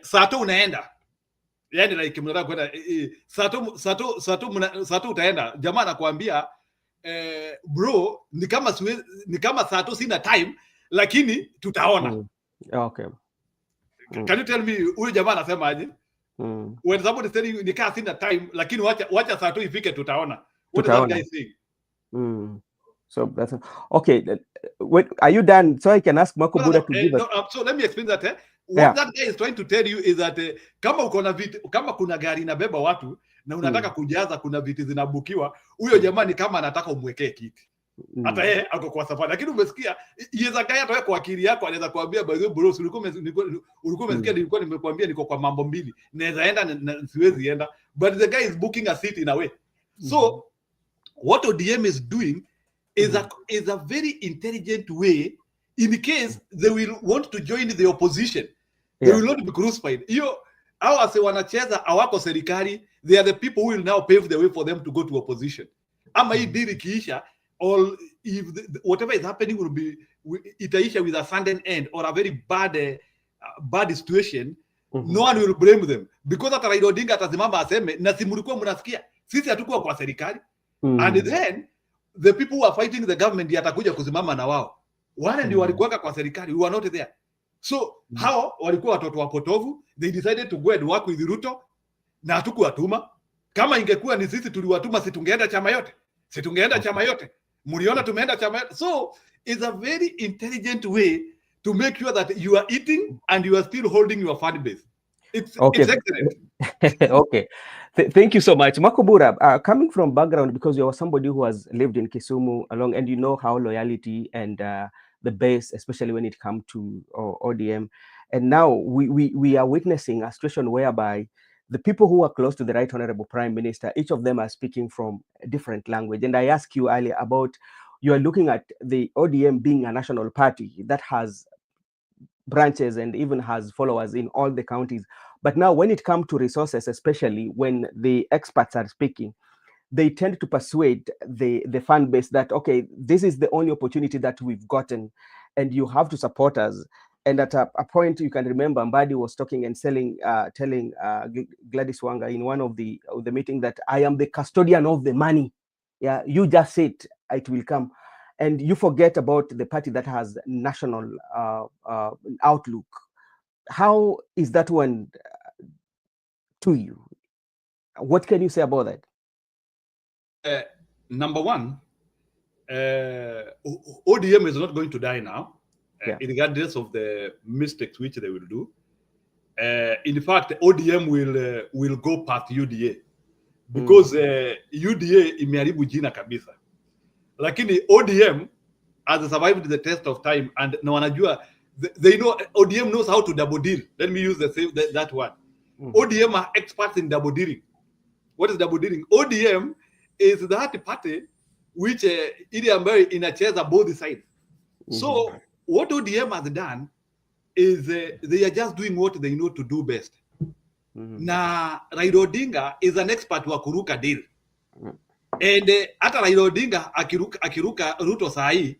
sato unaenda. Yani like mnataka kwenda sato utaenda. Jamaa anakuambia bro, ni kama sato sina time, lakini tutaona. Okay. Can you tell me huyu jamaa anasema aje? When somebody is telling you ni kama sina time, lakini wacha sato ifike tutaona. What does that guy saying? So that's okay. Wait, are you done? So I can ask Makobura to give us. So let me explain that. What that guy is trying to tell you is that kama kuna gari inabeba watu na unataka kujaza, kuna viti zinabukiwa, huyo jamani kama anataka umwekee kiti. Hata yeye ako kwa safari, lakini umesikia yeza gaya hata kwa akili yako anaweza kuambia by the way bro, ulikuwa umesikia nilikuwa nimekuambia niko kwa mambo mbili, naweza enda na siwezi enda, but the guy is booking a seat in a way. So what ODM is doing is a very intelligent way in case they will want to join the opposition. They will not be crucified. Hao wase wanacheza awako serikali, they are the people who will now pave the way for them to go to opposition. Ama hii deal ikiisha, or if whatever is happening will be itaisha with a sudden end or a very bad situation, no one will blame them, because hata Raila Odinga atasimama aseme na si mlikuwa mnasikia sisi hatukuwa kwa serikali, and then the people who are fighting the government yatakuja kusimama na wao, wale ndio walikuwa kwa serikali, we were not there. So hao walikuwa watoto wapotovu, they decided to go and work with Ruto, na hatukuwatuma. Kama ingekuwa ni sisi tuliwatuma, situngeenda chama yote. Mliona tumeenda chama yote. So it's a very intelligent way to make sure that you are eating and you are still holding your fan base. It's excellent. Okay. Thank you so much. Makobura, coming from background, because you are somebody who has lived in Kisumu along, and you know how loyalty and the base, especially when it comes to ODM. And now we are witnessing a situation whereby the people who are close to the Right Honorable Prime Minister, each of them are speaking from a different language. And I asked you earlier about, you are looking at the ODM being a national party that has branches and even has followers in all the counties. But now when it comes to resources, especially when the experts are speaking, they tend to persuade the fan base that, okay, this is the only opportunity that we've gotten and you have to support us. And at a point, you can remember Mbadi was talking and telling Gladys Wanga in one of the meeting that I am the custodian of the money. Yeah, you just sit, it will come. And you forget about the party that has national outlook. How is that one to you? What can you say about that? Number one, ODM is not going to die now, regardless of the mistakes which they will do. In fact, ODM will go past UDA, because UDA imeharibu jina kabisa. Lakini ODM has survived the test of time, and na wanajua, they know ODM knows how to double deal. Let me use that word. ODM are experts in double dealing. What is double dealing? ODM is that party which ili ambayo inacheza both sides. So what ODM has done is they are just doing what they know to do best. Na Raila Odinga is an expert wa kuruka deal. And hata Raila Odinga akiruka Ruto sahi,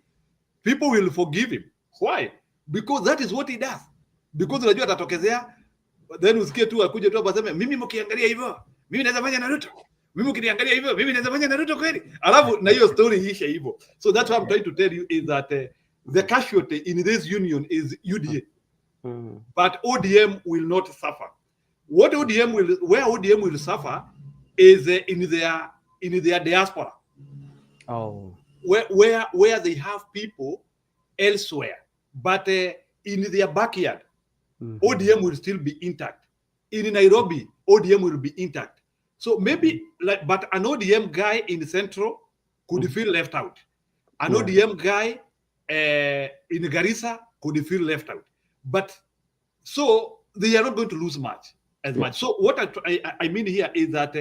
people will forgive him. Why? Because that is what he does. Because unajua atatokezea, then usikie tu akuje tu aseme mimi mkiangalia hivyo, mimi naweza fanya na Ruto. Mimi ukiniangalia hivyo, mimi naweza fanya na Ruto kweli. Alafu na hiyo story ishe hivyo. So that's what I'm trying to tell you is that the casualty in this union is UDA. But ODM will not suffer. Where ODM will suffer is in their diaspora. Oh. Where they have people elsewhere. But in their backyard, ODM will still be intact. In Nairobi, ODM will be intact. So maybe, but an ODM guy in Central could feel left out. An ODM guy in Garissa could feel left out. But so they are not going to lose much. So what I mean here is that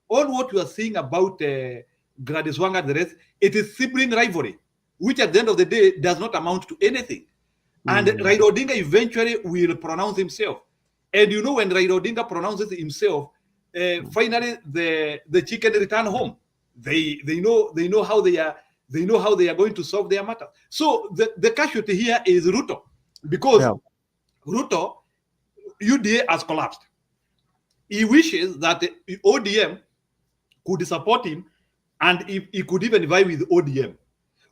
all what we are saying about Gladys Wanga and the rest, it is sibling rivalry, which at the end of the day does not amount to anything. And Raila Odinga eventually will pronounce himself. And you know, when Raila Odinga pronounces himself, finally the chicken return home. They know how they are going to solve their matter. So the casualty here is Ruto, because Ruto, UDA has collapsed. He wishes that ODM could support him, and if he could even vie with ODM.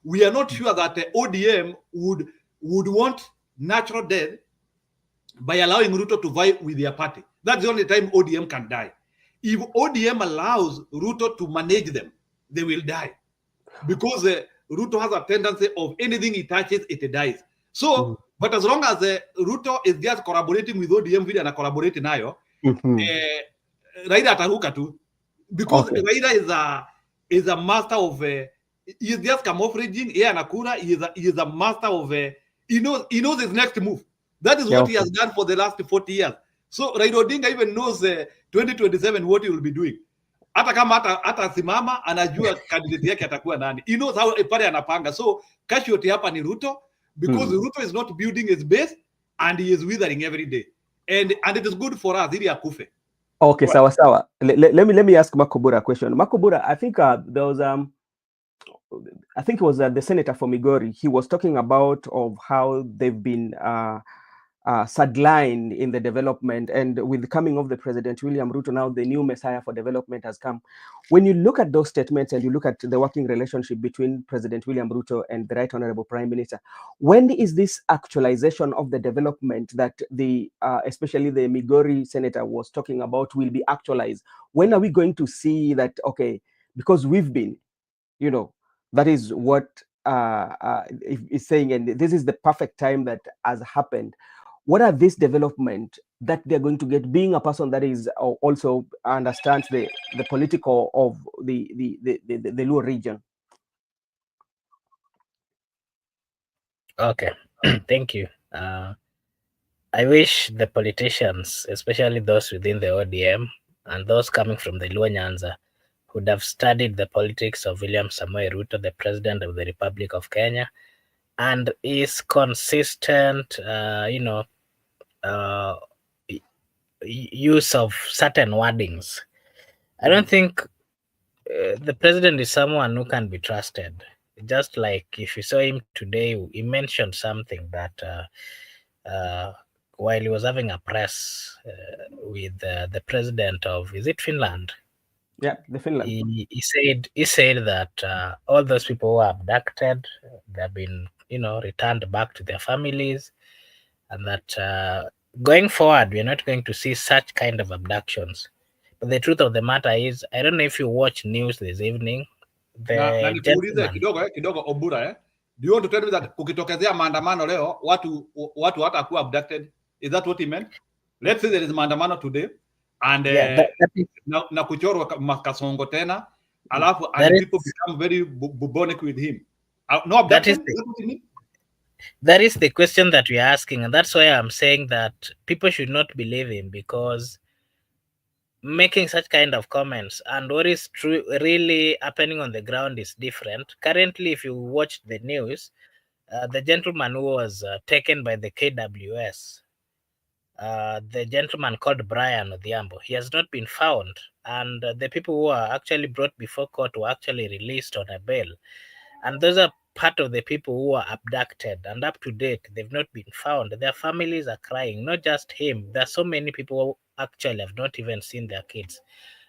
We are not sure that ODM would want natural death by allowing Ruto to vie with their party. That's the only time ODM can die. If ODM allows Ruto to manage them, they will die. Because Ruto has a tendency of anything he touches, it dies. So, but as long as Ruto is just collaborating with ODM vile na collaborating nayo, Raila ataruka tu. Because Raila is a master of he is just camouflaging. He is a master of he knows his next move. That is what he has done for the last 40 years. So Raila Odinga even knows 2027 what he will be doing. Hata kama hata simama anajua candidate yake atakuwa nani. He knows how pale anapanga. So casualty hapa ni Ruto, because Ruto is not building his base and he is withering every day. And it is good for us ili akufe. Okay, sawa. Let me ask Makobura a question. Makobura, I think there was I think it was the senator from Migori. He was talking about of how they've been sidelined in the development, and with the coming of the President William Ruto, now the new messiah for development has come. When you look at those statements and you look at the working relationship between President William Ruto and the Right Honorable Prime Minister, when is this actualization of the development that the especially the Migori senator was talking about will be actualized? When are we going to see that? Okay, because we've been, that is what is saying, and this is the perfect time that has happened. What are these development that they're going to get, being a person that is also understands the political of the Luo region? Okay, thank you. I wish the politicians, especially those within the ODM and those coming from the Luo Nyanza, would have studied the politics of William Samoei Ruto, the President of the Republic of Kenya, and his consistent, use of certain wordings. I don't think the president is someone who can be trusted. Just like if you saw him today, he mentioned something that while he was having a press with the president of, is it Finland? Yeah, the Finland. He said that all those people who are abducted, they've been returned back to their families, and that going forward we're not going to see such kind of abductions. But the truth of the matter is, I don't know if you watch news this evening. Na nikuulize kidogo Obura, do you want to tell me that kukitokezea maandamano leo watu hatakuwa abducted? Is that what he meant? Let's say there is maandamano today and na kuchorwa makasongo tena, alafu and people become very bubonic with him. No abduction? That is the question that we are asking, and that's why I'm saying that people should not believe him, because making such kind of comments and what is really happening on the ground is different. Currently, if you watch the news, the gentleman who was taken by the KWS, the gentleman called Brian Odhiambo. He has not been found, and the people who are actually brought before court were actually released on a bail. And those are part of the people who are abducted, and up to date, they've not been found. Their families are crying, not just him. There are so many people who actually have not even seen their kids.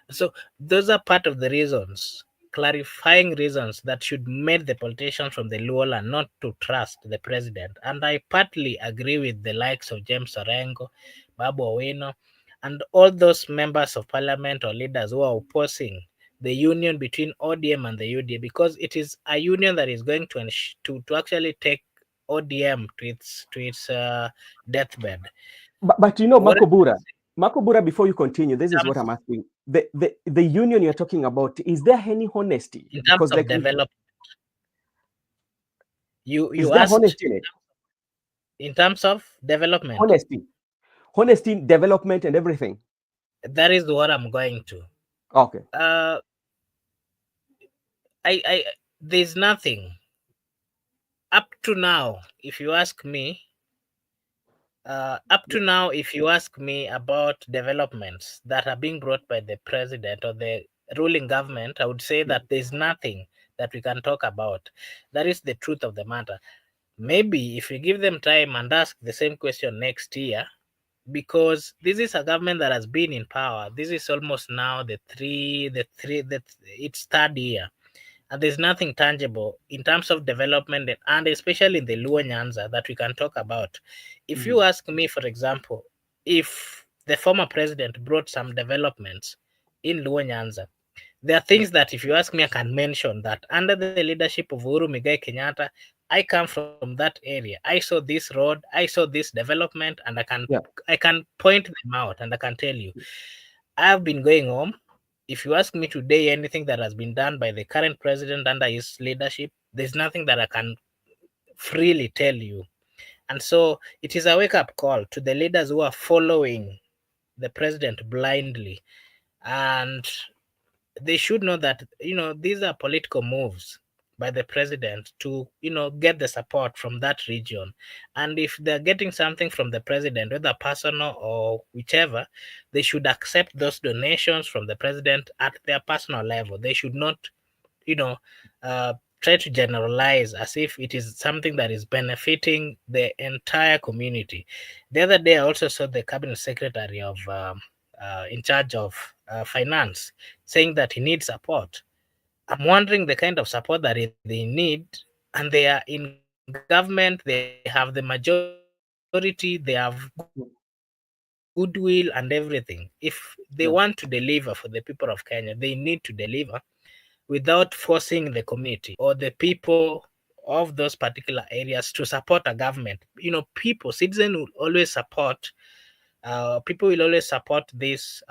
So those are part of the reasons, clarifying reasons that should make the politicians from the Luo land not to trust the president. And I partly agree with the likes of James Orengo, Babu, and all those members of parliament or leaders who are opposing the union between ODM and the UDA, because it is a union that is going to actually take ODM to its deathbed. But you know, Makobura, before you continue, this is what I'm asking. The union you're talking about, is there any honesty? In terms because of like development, you is there asked honesty in it? in terms of development. Honesty, development, and everything. That is what I'm going to. Okay. There's nothing up to now. If you ask me, about developments that are being brought by the president or the ruling government, I would say that there's nothing that we can talk about. That is the truth of the matter. Maybe if we give them time and ask the same question next year, because this is a government that has been in power. This is almost now its third year. And there's nothing tangible in terms of development, and especially in the Luo Nyanza, that we can talk about. If you ask me, for example, if the former president brought some developments in Luo Nyanza, there are things that if you ask me, I can mention that under the leadership of Uhuru Muigai Kenyatta, I come from that area. I saw this road, I saw this development, and I can point them out, and I can tell you, I've been going home. If you ask me today anything that has been done by the current president under his leadership, there's nothing that I can freely tell you. And so it is a wake-up call to the leaders who are following the president blindly. And they should know that, these are political moves by the president to, get the support from that region. And if they're getting something from the president, whether personal or whichever, they should accept those donations from the president at their personal level. They should not, try to generalize as if it is something that is benefiting the entire community. The other day, I also saw the cabinet secretary of in charge of finance saying that he needs support. I'm wondering the kind of support that they need, and they are in government, they have the majority, they have goodwill and everything. If they want to deliver for the people of Kenya, they need to deliver without forcing the community or the people of those particular areas to support a government. Citizens will always support, people will always support these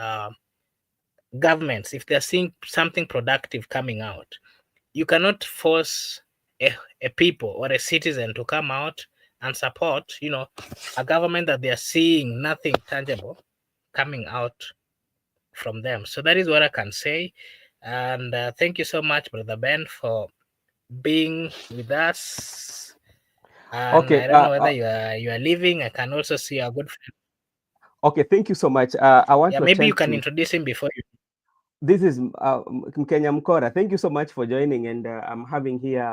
governments if they're seeing something productive coming out. You cannot force a people or a citizen to come out and support, a government that they are seeing nothing tangible coming out from them. So that is what I can say. And thank you so much, Brother Ben, for being with us. And Okay. I don't know whether you are leaving. I can also see a good friend. Okay, thank you so much. I want to maybe you can introduce him before you. This is Mkenya Mkora. Thank you so much for joining, and I'm having here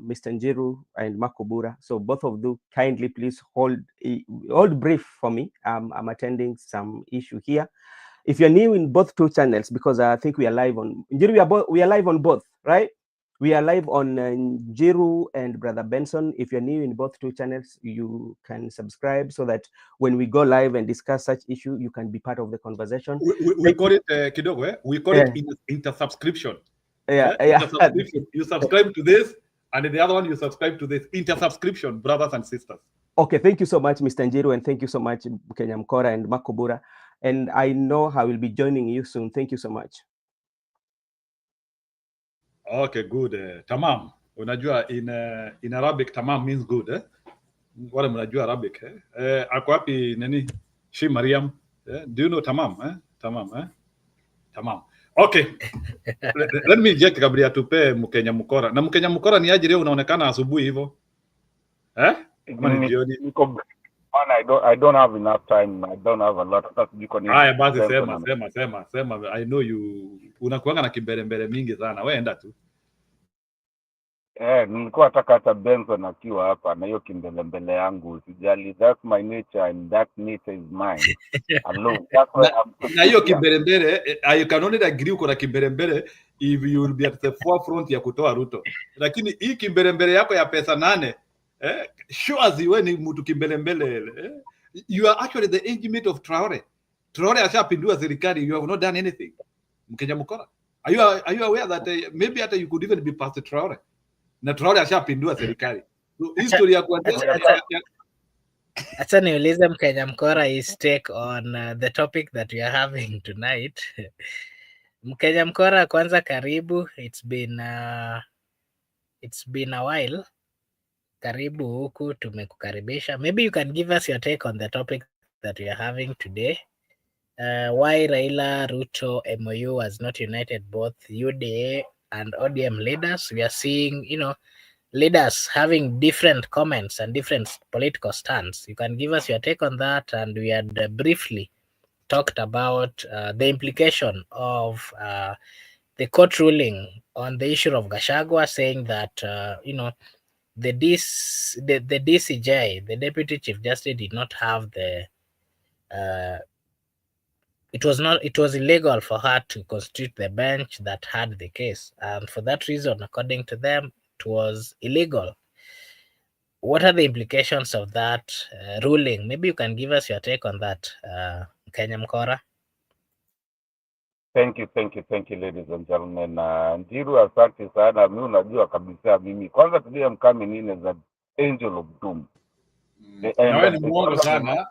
Mr. Njiru and Makobura. So both of you kindly please hold brief for me. I'm attending some issue here. If you're new in both two channels, because I think we are live on Njiru, we are live on both, right? We are live on Njiru and Brother Benson. If you're new in both two channels, you can subscribe so that when we go live and discuss such issue, you can be part of the conversation. We call it Kidogo, we call it inter-subscription. Inter-subscription. You subscribe to this, and the other one you subscribe to this. Inter-subscription, brothers and sisters. Okay, thank you so much, Mr. Njiru, and thank you so much, Kenya Mkora and Makobura. And I know I will be joining you soon. Thank you so much. Okay, good. Tamam. Unajua in Arabic tamam means good, eh? Wale mnajua Arabic, eh? Ako wapi nani? Shi Mariam. Do you know tamam, eh? Tamam, eh? Tamam. Okay. Let me just Gabriel tupe Mkenya Mkora. Na Mkenya Mkora ni aje leo unaonekana asubuhi hivyo? Eh? Kama ni jioni. I don't have enough time. I don't have a lot. Sasa sijui kwa nini Haya basi, Benson sema. I know you unakuanga na kimbelembele mingi sana. Wewe enda tu. nilikuwa nataka hata Benson akiwa hapa na hiyo kimbelembele yangu, usijali. That's my nature and that nature is mine alone. That's why Na hiyo kimbelembele, I can only agree uko na kimbelembele if you will be at the forefront ya kutoa Ruto. Lakini hii kimbelembele yako ya pesa 8, sure as wewe ni mtu kimbelembele. You are actually the age mate of Traore. Traore ashapindua serikali, you have not done anything. Mkenya mkora. Are you aware that maybe hata you could even be past Traore? Na Traore ashapindua serikali. So history ya kuendesha Acha niulize Mkenya mkora his take on the topic that we are having tonight. Mkenya mkora, kwanza karibu. It's been a while. Karibu huku, tumekukaribisha. Maybe you can give us your take on the topic that we are having today. Why Raila-Ruto MOU has not united both UDA and ODM leaders. We are seeing, leaders having different comments and different political stance. You can give us your take on that. And we had briefly talked about the implication of the court ruling on the issue of Gachagua, saying that the DCJ, the Deputy Chief Justice, did not have the it was illegal for her to constitute the bench that had the case, and for that reason, according to them, it was illegal. What are the implications of that ruling? Maybe you can give us your take on that, Kenya Mkora. Thank you, ladies and gentlemen. Njiru, asante sana. Mimi unajua kabisa mimi. Kwanza today I'm coming in as an angel of doom. na wewe ni muongo sana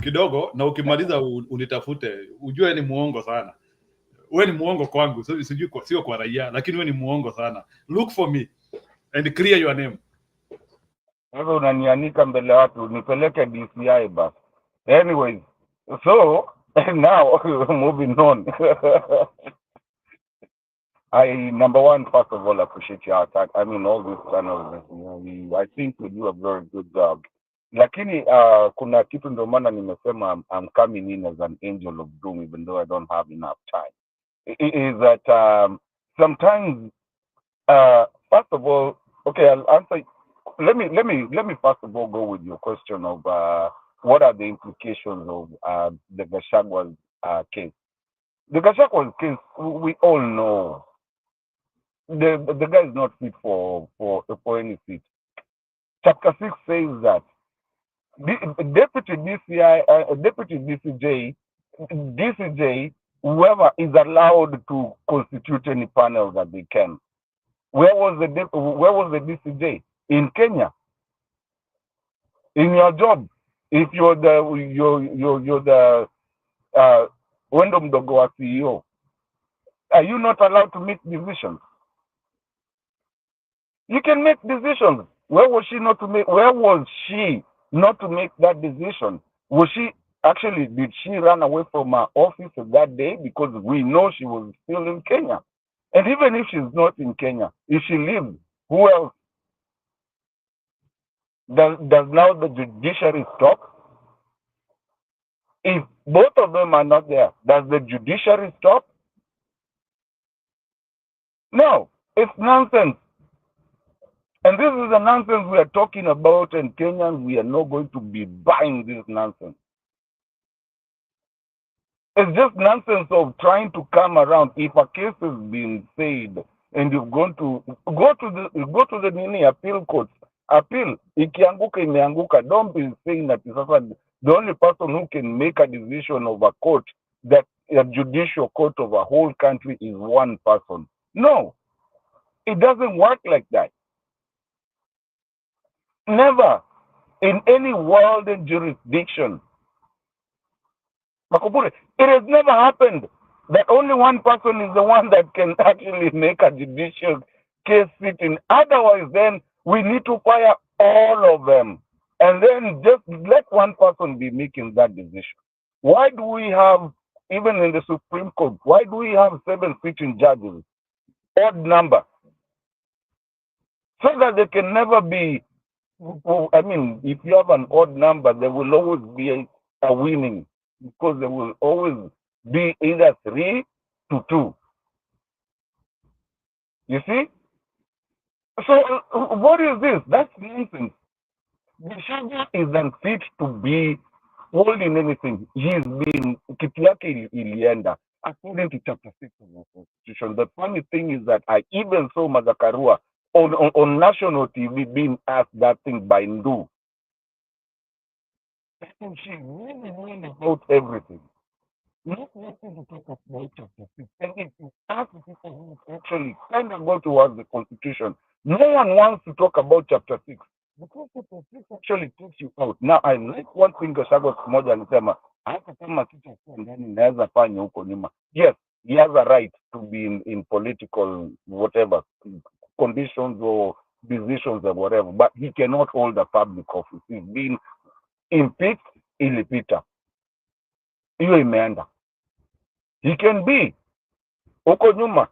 kidogo, na ukimaliza unitafute, ujue ni muongo sana. Wewe ni muongo kwangu, sijui sio kwa raia, lakini wewe ni muongo sana. Look for me and clear your name. Wewe unanianika mbele watu, nipeleke DCI basi. Anyways, so now moving on. Number one, first of all, appreciate your attack. I mean, all these channels, I think we do a very good job. Lakini kuna kitu ndio maana nimesema I'm coming in as an angel of doom, even though I don't have enough time. Is that sometimes, first of all, okay, I'll answer. Let me first of all go with your question of what are the implications of the Gachagua case. The Gachagua case, we all know the guy is not fit for any seat. Chapter 6 says that Deputy DCJ, whoever is allowed to constitute any panel that they can. Where was the DCJ? In Kenya. In your job, if you're the Wendo Mdogo wa CEO, are you not allowed to make decisions? You can make decisions. Where was she not to make that decision? Did she run away from her office that day? Because we know she was still in Kenya. And even if she's not in Kenya, if she leaves, who else? Does now the judiciary stop? If both of them are not there, does the judiciary stop? No, it's nonsense. And this is the nonsense we are talking about, and Kenyans, we are not going to be buying this nonsense. It's just nonsense of trying to come around. If a case has been said and you've gone to go to the appeal courts, appeal, ikianguka imeanguka. Don't be saying that the only person who can make a decision of a court, that a judicial court of a whole country, is one person. No, it doesn't work like that. Never in any world jurisdiction. Makubure, it has never happened that only one person is the one that can actually make a judicial case sitting. Otherwise, then we need to fire all of them and then just let one person be making that decision. Why do we have, even in the Supreme Court, why do we have 7 sitting judges? Odd number. So that there can never be I mean, if you have an odd number, there will always be a winning, because there will always be either 3 to 2. You see? So what is this? That's nonsense. Gachagua is unfit to be holding anything. He's been kitu yake ilienda according to chapter 6 of the constitution. The funny thing is that I even saw Mazakarua on national TV being asked that thing by Ndu. And she really went about everything. Not wanting to talk about chapter 6. And if you ask the people who actually kind of go towards the constitution, no one wants to talk about chapter 6. Because chapter 6 actually takes you out. Now, I like one thing Gachagua siku moja alisema, hata kama kitu kwa ndani naweza fanya huko nyuma. Yes, he has a right to be in political whatever conditions or decisions or whatever, but he cannot hold a public office. He's been impeached, ilipita. Hiyo imeenda. He can be huko nyuma,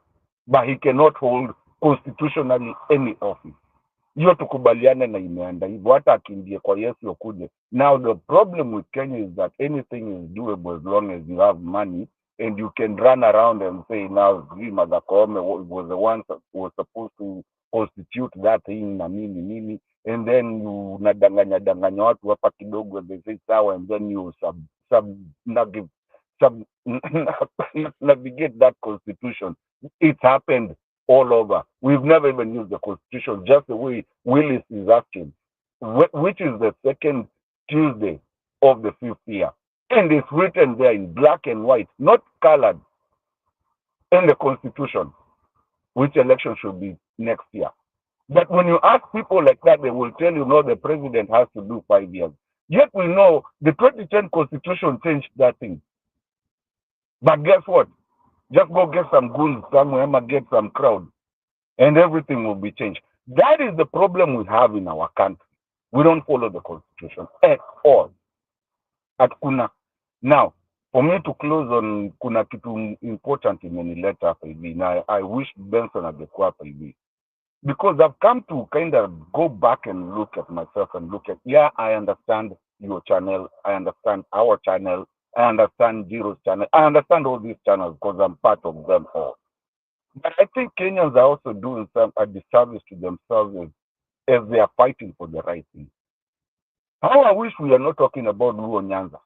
but he cannot hold constitutionally any office. Hiyo tukubaliane na imeenda hivyo, hata akimbie kwa Yesu okuje. Now the problem with Kenya is that anything is doable as long as you have money and you can run around and say now Mother Koome was the one that was supposed to constitute that thing na nini, and then you nadanganya watu hapa kidogo, they say sawa, and then you navigate that constitution. It's happened all over. We've never even used the constitution, just the way Willis is asking, which is the second Tuesday of the 5th year. And it's written there in black and white, not colored, in the constitution, which election should be next year. But when you ask people like that, they will tell you, no, the president has to do 5 years. Yet we know the 2010 constitution changed that thing. But guess what? Just go get some goons somewhere, get some crowd, and everything will be changed. That is the problem we have in our country. We don't follow the constitution at all. At kuna. Now, for me to close on kuna kitu important imenileta hapa hivi, na I wish Benson angekuwa hapa hivi, because I've come to kind of go back and look at myself and look at, yeah, I understand your channel, I understand our channel, I understand Jiro's channel, I understand all these channels because I'm part of them all. But I think Kenyans are also doing a disservice to themselves as they are fighting for the right thing. How I wish we are not talking about Luo Nyanza.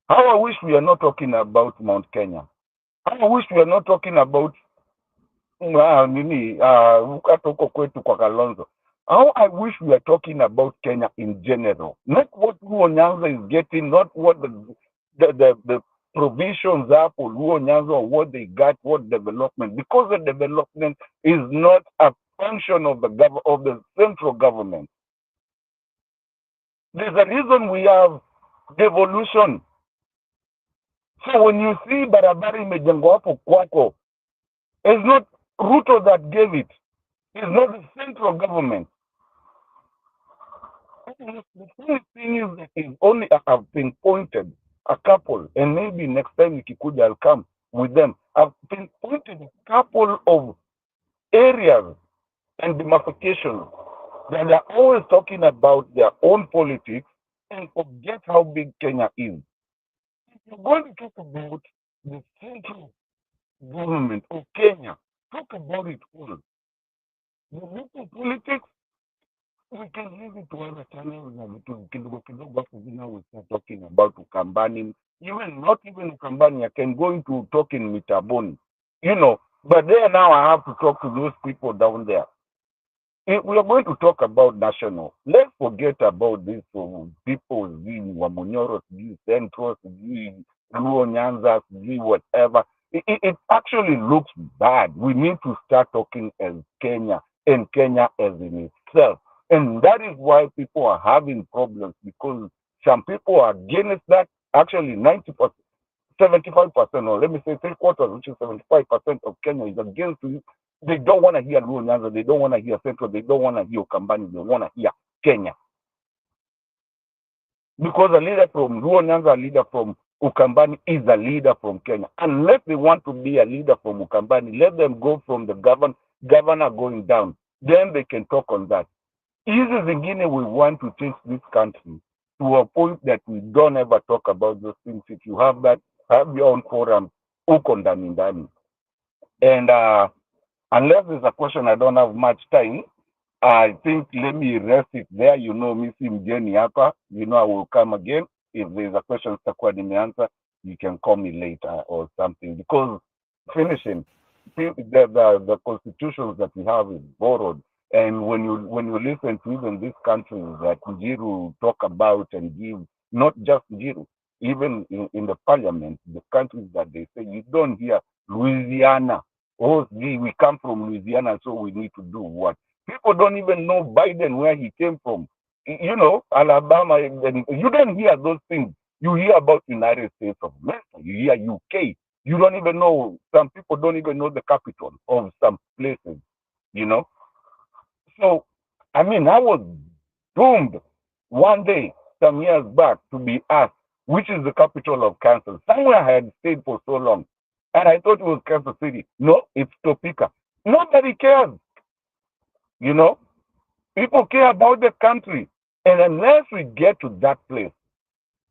How I wish we are not talking about Mount Kenya. How I wish we are not talking about kwetu kwa Kalonzo. How I wish we are talking about Kenya in general. Not what Luo Nyanza is getting, not what the provisions are for Luo Nyanza or what they got, what development. Because the development is not a function of the central government. There's a reason we have devolution. So when you see barabara imejengwa hapo kwako, it's not Ruto that gave it. It's not the central government. The funny thing is that it's only I've been pointed a couple, and maybe next time Nikikuja I'll come with them. I've been pointed a couple of areas and demarcations that are always talking about their own politics and forget how big Kenya is. If you're going to talk about the central government of Kenya, talk about it all. The local politics, we can leave it to other channels and to now we start talking about Ukambani. Even not even Ukambani, I can go into talking Mitaboni, but there now I have to talk to those people down there. If we are going to talk about national, let's forget about this people, Wamunyoro, Centros, Luo Nyanza, whatever. It actually looks bad. We need to start talking as Kenya and Kenya as in itself. And that is why people are having problems, because some people are against that. Actually, 90%, 75%, or let me say 3/4, which is 75% of Kenya is against it. They don't want to hear Luo Nyanza, they don't want to hear Central, they don't want to hear Ukambani, they want to hear Kenya. Because a leader from Luo Nyanza, a leader from Ukambani is a leader from Kenya. Unless they want to be a leader from Ukambani, let them go from the governor going down. Then they can talk on that. hizi zingine, we want to change this country to a point that we don't ever talk about those things. If you have that, have your own forum huko ndani ndani. And unless there's a question, I don't have much time. I think let me rest it there. You know, Missy Mjeni hapa. You know, I will come again. If there's a question sitakuwa nimeanza, you can call me later or something. Because finishing, the constitutions that we have is borrowed. And when you listen to even these countries that Njiru talk about and give, not just Njiru, even in the parliament, the countries that they say, you don't hear Louisiana. Oh, gee, we come from Louisiana, so we need to do what? People don't even know Biden, where he came from. You know, Alabama, and you don't hear those things. You hear about United States of America, you hear UK. You don't even know, some people don't even know the capital of some places, you know. So, I mean, I was doomed one day, some years back, to be asked, which is the capital of Kansas? Somewhere I had stayed for so long. And I thought it was Kansas City. No, it's Topeka. Nobody cares. You know, people care about the country. And unless we get to that place,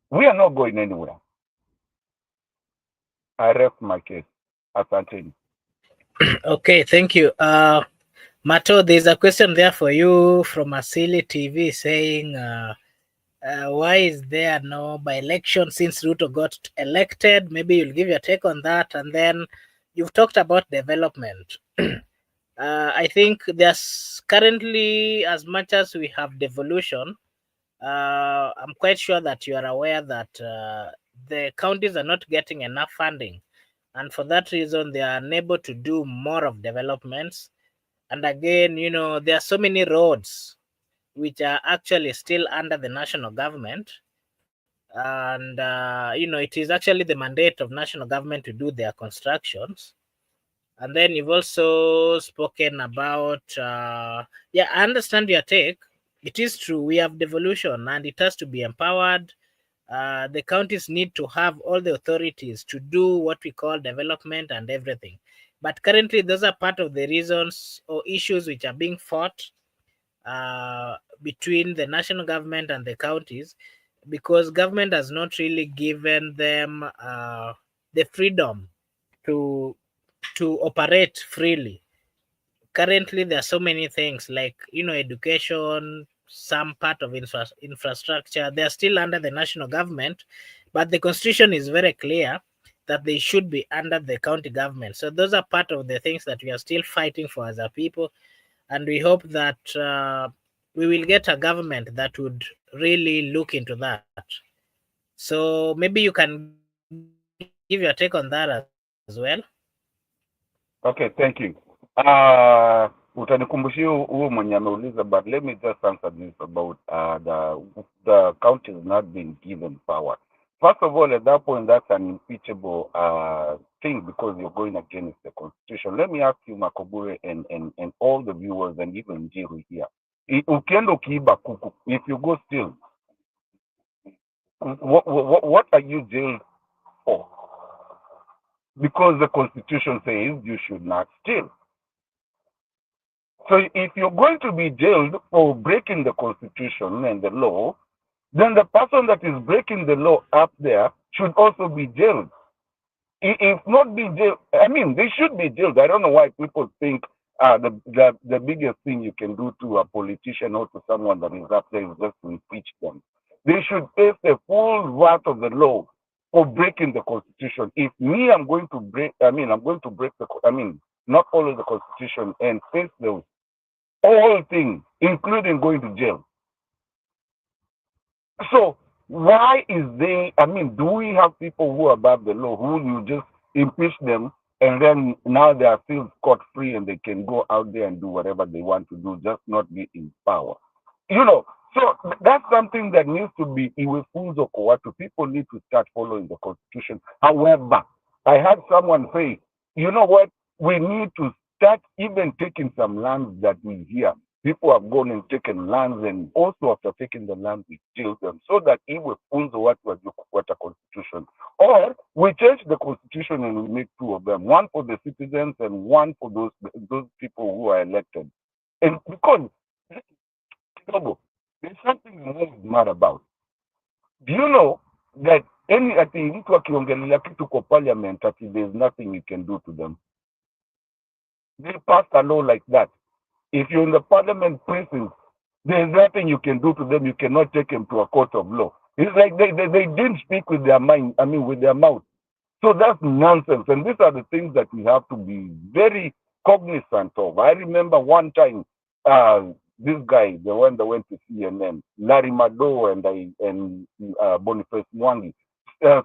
we are not going anywhere. I rest my case. Asante. Okay, thank you. Mato, there's a question there for you from Asili TV saying, why is there no by-election since Ruto got elected? Maybe you'll give your take on that. And then you've talked about development. I think there's currently, as much as we have devolution, I'm quite sure that you are aware that the counties are not getting enough funding. And for that reason, they are unable to do more of developments. And again, you know, there are so many roads which are actually still under the national government. And, you know, it is actually the mandate of national government to do their constructions. And then you've also spoken about, yeah, I understand your take. It is true, we have devolution and it has to be empowered. The counties need to have all the authorities to do what we call development and everything. But currently, those are part of the reasons or issues which are being fought between the national government and the counties, because government has not really given them the freedom to operate freely. Currently, there are so many things like, you know, education, some part of infrastructure. They are still under the national government, but the constitution is very clear that they should be under the county government. So those are part of the things that we are still fighting for as a people, and we hope that we will get a government that would really look into that. So maybe you can give your take on that as well. Okay, thank you. Utanikumbushia huo mwenye ameuliza, but let me just answer this about the counties not being given power. First of all, at that point, that's an impeachable thing because you're going against the constitution. Let me ask you, Makobure, and all the viewers, and even Jiru here. Ukienda ukiiba kuku, if you go still, what are you jailed for? Because the constitution says you should not steal. So if you're going to be jailed for breaking the constitution and the law, then the person that is breaking the law up there should also be jailed. If not be jailed, I mean, they should be jailed. I don't know why people think the biggest thing you can do to a politician or to someone that is up there is just to impeach them. They should face the full wrath of the law for breaking the constitution. If me, I'm going to break not follow the constitution and face those all things, including going to jail. So why is do we have people who are above the law who you just impeach them and then now they are still scot-free and they can go out there and do whatever they want to do, just not be in power? You know, so that's something that needs to be iwefunzo kwa watu. People need to start following the constitution. However, I had someone say, you know what, we need to start even taking some lands that we hear. People have gone and taken lands, and also after taking the land, we jail them, so that iwefunzo watu wajukufuata constitution. Or we change the constitution and we make two of them, one for the citizens and one for those people who are elected. And because kidogo. There's something I'm mad about. Do you know that ati mtu akiongelea kitu kwa parliament ati there's nothing you can do to them? They passed a law like that. If you're in the parliament precincts, there's nothing you can do to them. You cannot take them to a court of law. It's like they didn't speak with their mind, with their mouth. So that's nonsense. And these are the things that we have to be very cognizant of. I remember one time, this guy, the one that went to CNN, Larry Mado and Boniface Mwangi,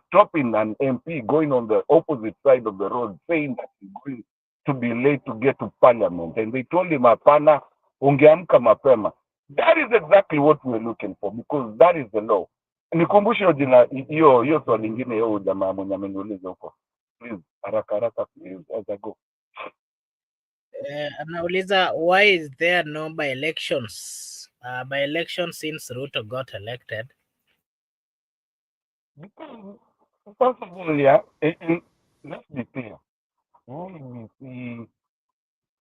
stopping an MP going on the opposite side of the road, saying that he's going to be late to get to parliament. And they told him, hapana, ungeamka mapema. That is exactly what we're looking for, because that is the law. Nikumbushe jina hiyo swali lingine hiyo jamaa mwenye ameniuliza huko. Please, haraka please, as I go. Anauliza, why is there no by-elections? By-elections since Ruto got elected. Because, first of all, yeah, let's be clear. We see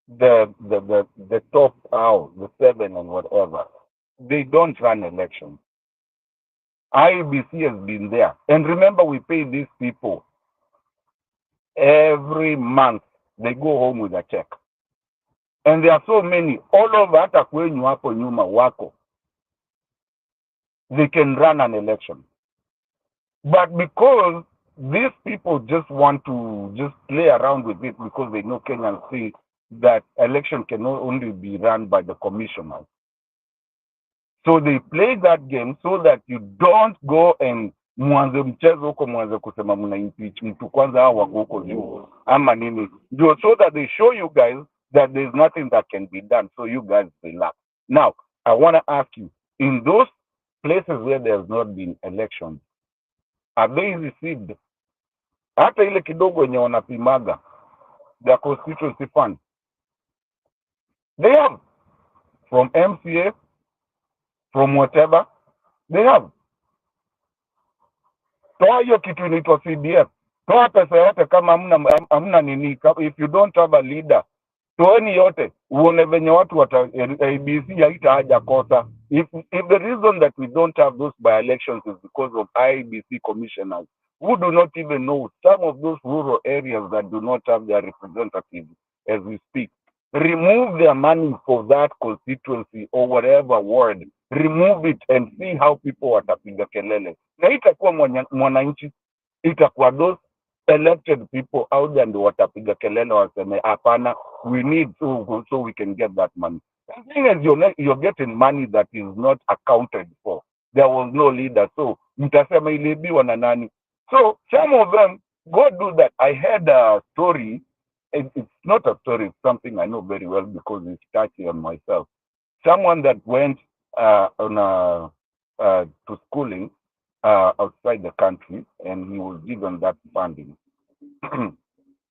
the top house, the 7 and whatever, they don't run elections. IEBC has been there. And remember, we pay these people every month. They go home with a check. And there are so many, all over hata kwenyu hapo nyuma wako. They can run an election. But because these people just want to just play around with it because they know Kenyans see that election can only be run by the commissioners. So they play that game so that you don't go and mwanze mchezo huko mwanze kusema muna impeach mtu kwanza hao wako huko juu ama nini. So that they show you guys that there's nothing that can be done. So you guys relax. Now, I want to ask you, in those places where there's not been elections, are they received hata ile kidogo yenye wanapimaga the constituency fund? They have. From MCA, from whatever, they have. Toa hiyo kitu inaitwa CDF. Toa pesa yote kama hamna nini. If you don't have a leader, toeni yote. Uone venye watu ABC haita haja kosa. If the reason that we don't have those by-elections is because of IEBC commissioners who do not even know some of those rural areas that do not have their representatives as we speak. Remove their money for that constituency or whatever ward. Remove it and see how people watapiga kelele. Na itakuwa mwananchi, itakuwa those elected people out there and watapiga kelele waseme hapana, we need so we can get that money. The thing is, you're getting money that is not accounted for. There was no leader, so mtasema ilibiwa na nani. So some of them go do that. I heard a story. It's not a story, it's something I know very well because it's touchy on myself. Someone that went to schooling outside the country, and he was given that funding.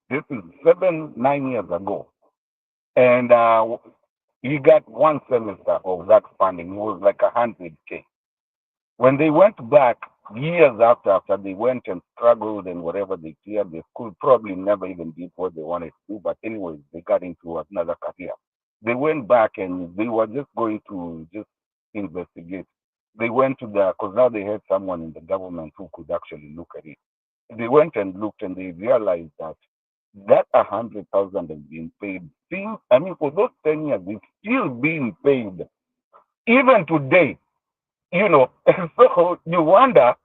This is 7-9 years ago. And he got one semester of that funding. It was like 100K. When they went back, years after they went and struggled and whatever, they cleared the school, probably never even did what they wanted to do, but anyways, they got into another career. They went back and they were just going to just investigate. They went to because now they had someone in the government who could actually look at it. They went and looked and they realized that 100,000 has been paid. For those 10 years, it's still being paid. Even today, so you wonder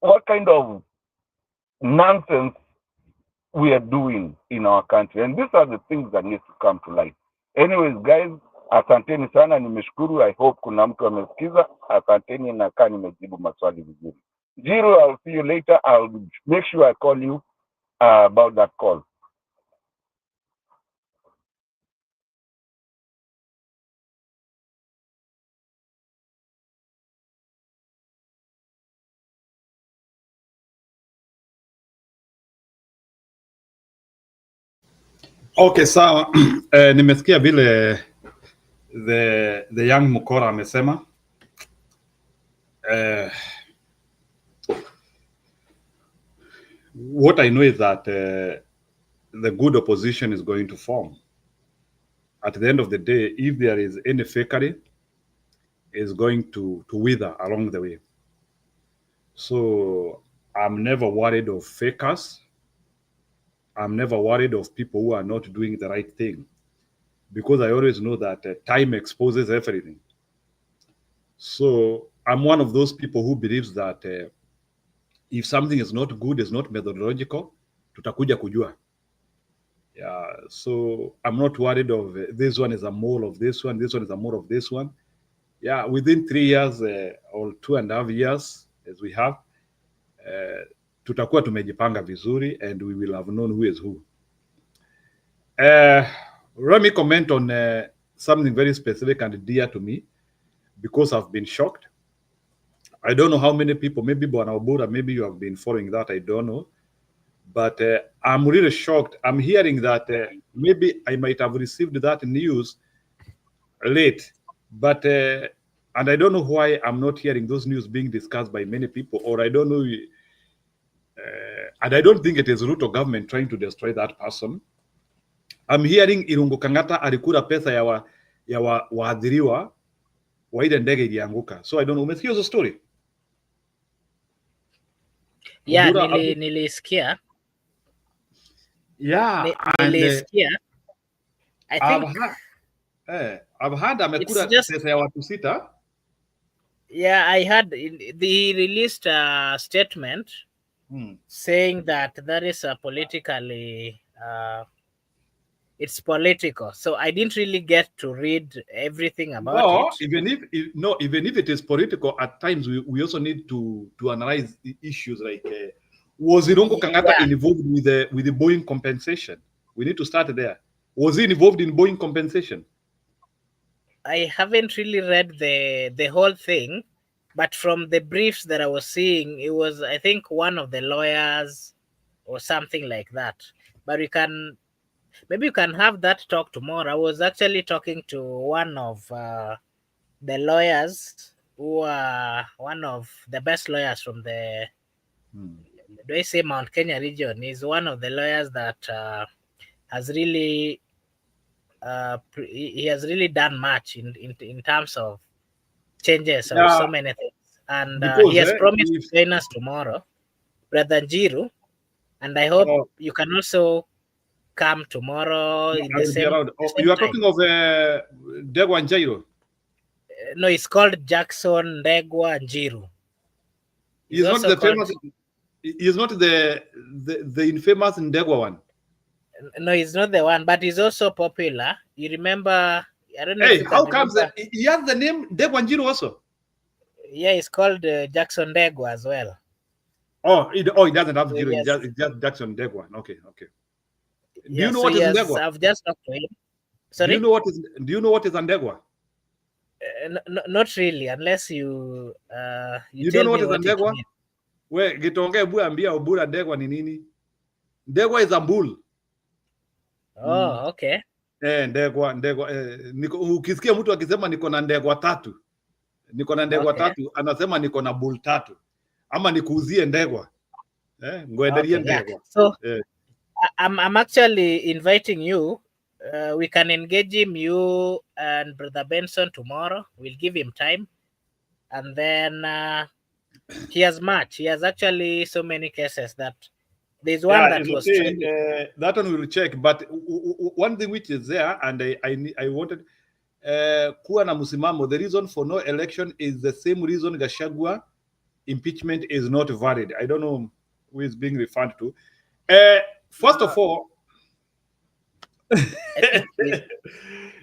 what kind of nonsense we are doing in our country. And these are the things that need to come to light. Anyways, guys, asanteni sana, nimeshukuru. I hope kuna mtu amesikiza. Asanteni na kaa nimejibu maswali vizuri. Jiro, I'll see you later. I'll make sure I call you about that call. Okay, sawa. Nimesikia vile the young Mukora amesema. What I know is that the good opposition is going to form. At the end of the day, if there is any fakery, is going to wither along the way. So I'm never worried of fakers. I'm never worried of people who are not doing the right thing, because I always know that time exposes everything. So I'm one of those people who believes that if something is not good, is not methodological, tutakuja kujua. Yeah, so I'm not worried of this one is a mole of this one is a mole of this one. Yeah, within 3 years or 2.5 years, as we have, tutakuwa tumejipanga vizuri and we will have known who is who. Let me comment on something very specific and dear to me, because I've been shocked. I don't know how many people, maybe Bwana Obura, maybe you have been following that, I don't know. But I'm really shocked. I'm hearing that maybe I might have received that news late, but and I don't know why I'm not hearing those news being discussed by many people, or I don't know. And I don't think it is Ruto government trying to destroy that person. I'm hearing Irungu Kangata alikula pesa ya waadhiriwa wa ile ndege ilianguka. So I don't know. Umesikia hizo story? Yeah, nilisikia. Yeah, nilisikia. I think I've heard amekula pesa ya watu 6. Yeah, I heard he released a statement saying that is a politically it's political. So I didn't really get to read everything about it. Even if it is political, at times we also need to analyze the issues like was Irungu Kangata involved with the Boeing compensation? We need to start there. Was he involved in Boeing compensation? I haven't really read the whole thing, but from the briefs that I was seeing, it was, I think, one of the lawyers or something like that. But maybe you can have that talk tomorrow. I was actually talking to one of the lawyers who are one of the best lawyers from the, do I say Mount Kenya region? He's one of the lawyers that has really, he has really done much in terms of changes of so many things. And he has promised to join us tomorrow, Brother Njiru. And I hope you can also come tomorrow in the same, you are talking of Ndegwa Njiru? No, it's called Jackson Ndegwa Njiru. He's not the famous. He's not the infamous Ndegwa one. No, he's not the one, but he's also popular. You remember? I don't know. Hey, how comes he has the name Ndegwa Njiru also? Yeah, it's called Jackson Ndegwa as well. Oh, he doesn't have Njiru. Yes. It's just Jackson Ndegwa. Okay. Do you know what is Ndegwa? I've just talked to him. Sorry? Do you know what is Ndegwa? Not really, unless you you don't know what is Ndegwa? We gitonge bu ambia Obura Ndegwa ni nini? Ndegwa is a bull. Oh, okay. Ndegwa ukisikia mtu akisema niko na ndegwa 3, niko na ndegwa 3, anasema niko na bull 3, ama nikuuzie ndegwa ngoenderie ndegwa. Yeah. So I'm actually inviting you. We can engage him, you and Brother Benson, tomorrow. We'll give him time, and then he has much. He has actually so many cases that there's one that was that one we will check. But one thing which is there, and I wanted kuwa na msimamo. The reason for no election is the same reason Gachagua impeachment is not valid. I don't know who is being referred to. First of all,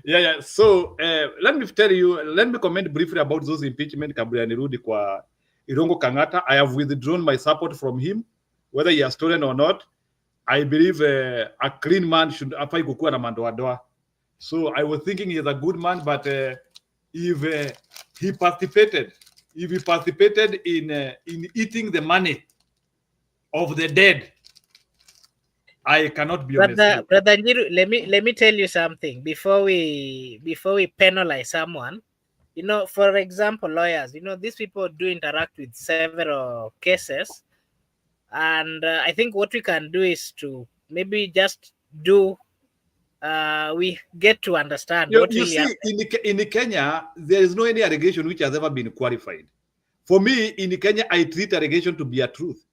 yeah. So let me comment briefly about those impeachment kabla nirudi kwa Irungu Kangata. I have withdrawn my support from him, whether he has stolen or not. I believe a clean man should afai kukuwa na mandoadoa. So I was thinking he is a good man, but if he participated in eating the money of the dead, I cannot be honest. Brother Njiru, let me tell you something before we penalize someone. You know, for example, lawyers. You know, these people do interact with several cases, and I think what we can do is to maybe just do we get to understand You what really see, happened. in Kenya, there is no any allegation which has ever been qualified. For me, in Kenya, I treat allegation to be a truth.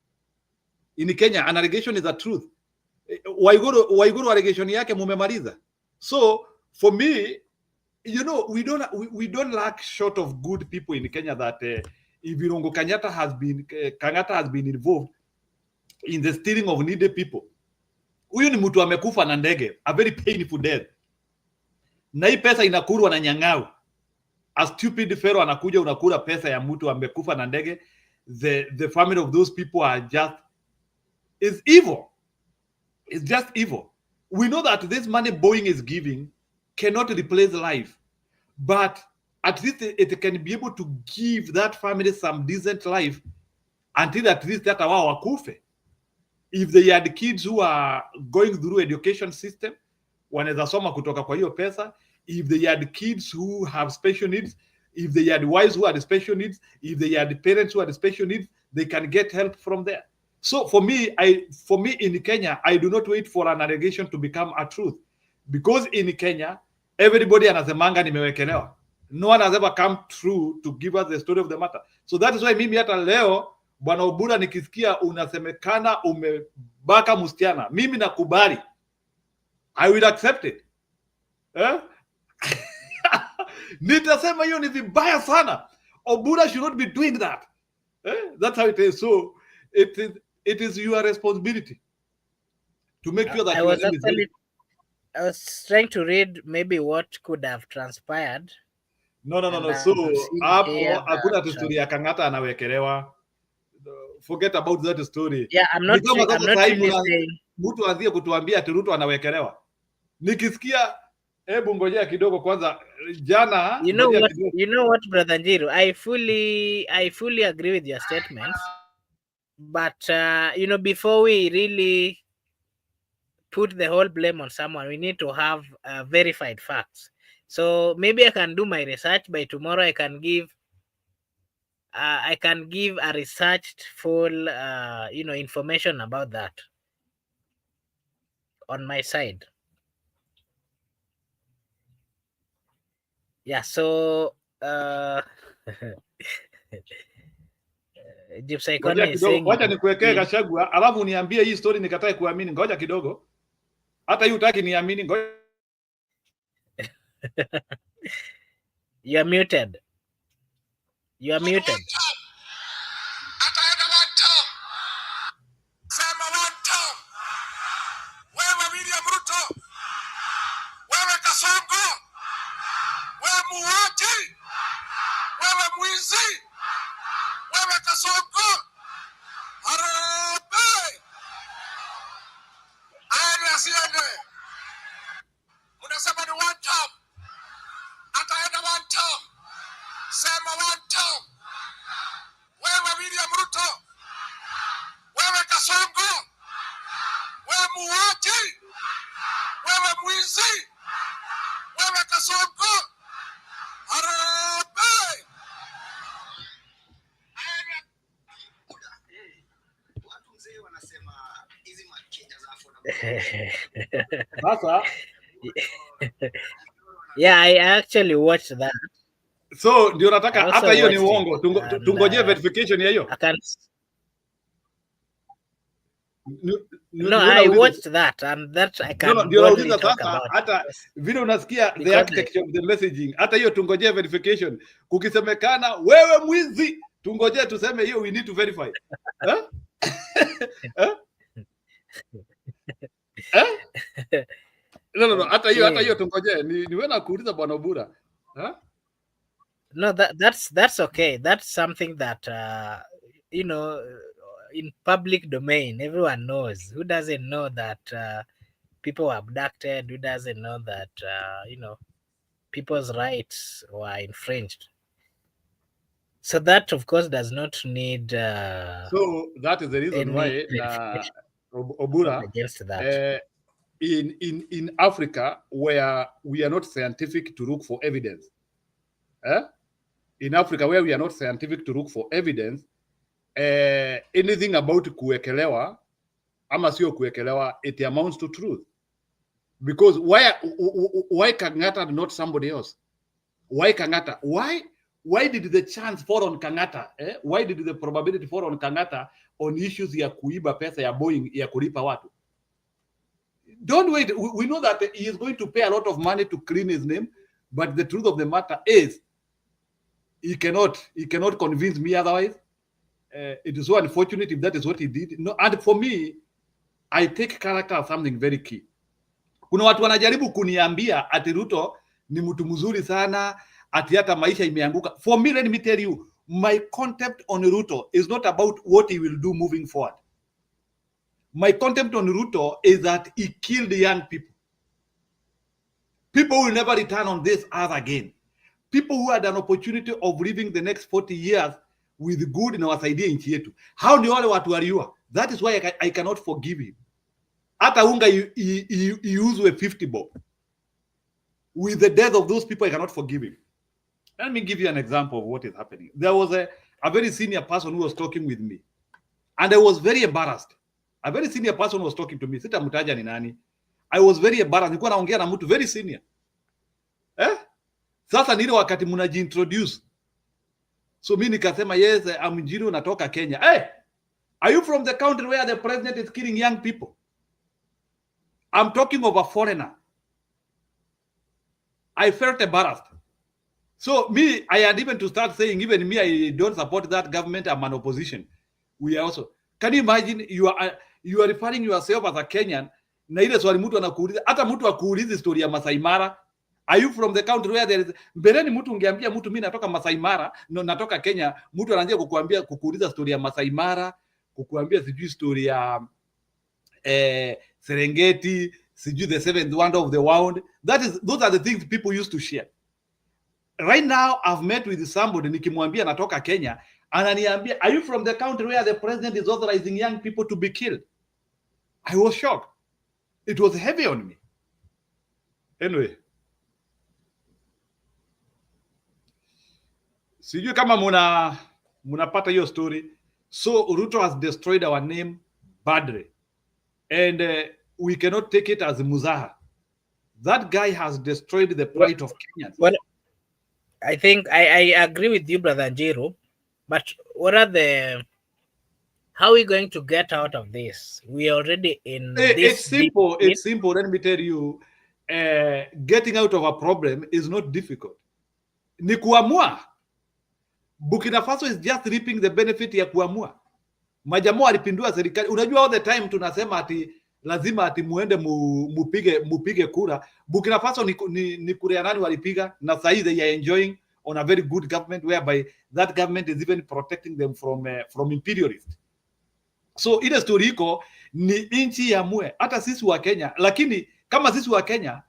In Kenya, an allegation is a truth. Waiguru allegation yake mumemaliza. So for me, you know, we don't lack short of good people in Kenya that if Irongo Kenyatta has been involved in the stealing of needy people. Huyu ni mtu amekufa na ndege, a very painful death. Na hii pesa inakulwa na nyang'au. A stupid fellow anakuja unakula pesa ya mtu amekufa na ndege. The family of those people are just is evil. It's just evil. We know that this money Boeing is giving cannot replace life, but at least it can be able to give that family some decent life until at least that wao wakufe. If they had kids who are going through education system, wanaweza soma kutoka kwa hiyo pesa. If they had kids who have special needs, if they had wives who had special needs, if they had parents who had special needs, they can get help from there. So for me in Kenya, I do not wait for an allegation to become a truth, because in Kenya, everybody anasemanga nimewekelewa. No one has ever come through to give us the story of the matter. So that is why mimi hata leo Bwana Obura nikisikia unasemekana umebaka msichana, mimi nakubali. I will accept it. Nitasema hiyo ni vibaya sana. Obura should not be doing that. That's how it is. So it is your responsibility to make sure that I was trying to read maybe what could have transpired. No. So hapo hakuna story ya Kang'ata anawekelewa. Forget about that story. Yeah, I'm not really saying mtu anzie kutuambia ati Ruto anawekelewa. Nikisikia hebu ngojea kidogo kwanza jana. You know what brother Njiru, I fully agree with your statements, but you know, before we really put the whole blame on someone, we need to have verified facts. So maybe I can do my research by tomorrow. I can give a researched full information about that on my side. Yeah, so Gypsy Economy is saying, wacha nikuwekee Gachagua alafu niambie hii story nikatae kuamini. Ngoja kidogo. Hata hii utaki niamini. Ngoja. You are muted. Yeah, I actually watched that. So ndio nataka hata hiyo ni uongo. Tungojee verification ya hiyo. No, I watched that and that I can ndio talk about. Hata vile unasikia the architecture of the messaging, hata hiyo tungojee verification. Kukisemekana wewe mwizi, tungojee tuseme hiyo we need to verify. No, hata hiyo tungojee. Ni wewe nakuuliza Bwana Obura. No, that's okay. That's something that in public domain, everyone knows. Who doesn't know that people were abducted? Who doesn't know that people's rights were infringed? So that, of course, does not need. So that is the reason why Obura against that. In Africa, where we are not scientific to look for evidence. In Africa, where we are not scientific to look for evidence, anything about kuwekelewa ama sio kuwekelewa, it amounts to truth. Because why Kangata and not somebody else? Why Kangata? Why did the chance fall on Kangata? Why did the probability fall on Kangata on issues ya kuiba pesa ya Boeing ya kulipa watu? Don't wait. We know that he is going to pay a lot of money to clean his name, but the truth of the matter is he cannot convince me otherwise. It is so unfortunate if that is what he did. No, and for me, I take character as something very key. Kuna watu wanajaribu kuniambia ati Ruto ni mtu mzuri sana, ati hata maisha imeanguka. For me, let me tell you, my contempt on Ruto is not about what he will do moving forward. My contempt on Ruto is that he killed young people. People will never return on this earth again. People who had an opportunity of living the next 40 years with good na wasaidie nchi yetu. How ni wale watu waliua? That is why I cannot forgive him. Hata unga iuzwe 50 bob. With the death of those people, I cannot forgive him. Let me give you an example of what is happening. There was a very senior person who was talking with me, and I was very embarrassed. A very senior person was talking to me. Sitamtaja ni nani. I was very embarrassed. Nilikuwa naongea na mtu very senior. Sasa nile wakati mnajiintroduce. So mimi nikasema yes, I'm Njiro natoka Kenya. Hey, are you from the country where the president is killing young people? I'm talking of a foreigner. I felt embarrassed. So me, I had even to start saying, even me, I don't support that government. I'm an opposition. We are also. Can you imagine you are referring yourself as a Kenyan? Na ile swali mtu anakuuliza, hata mtu akuuliza historia ya Masai Mara. Are you from the country where there is? Mbeleni mtu ungeambia mtu mimi natoka Masai Mara, natoka Kenya, mtu anaanza kukuuliza historia ya Masai Mara, kukuambia sijui historia ya Serengeti, sijui the seventh wonder of the world. Those are the things people used to share. Right now, I've met with somebody, nikimwambia natoka Kenya, ananiambia, are you from the country where the president is authorizing young people to be killed? I was shocked. It was heavy on me. Anyway. Sijui kama munapata hiyo story. So Ruto has destroyed our name badly. And we cannot take it as muzaha. That guy has destroyed the pride of Kenyans. Well, I think I agree with you, Brother Njiro. But how are we going to get out of this? We are already in this. It's simple. It's simple. Let me tell you, getting out of a problem is not difficult. Ni kuamua. Burkina Faso is just reaping the benefit ya kuamua. Majamaa walipindua serikali. Unajua all the time tunasema ati lazima ati muende mupige kura. Burkina Faso ni kura ya nani walipiga, na sasa they are enjoying on a very good government whereby that government is even protecting them from imperialists. So ile story iko ni inchi ya mue. Hata sisi wa Kenya, lakini kama sisi wa Kenya,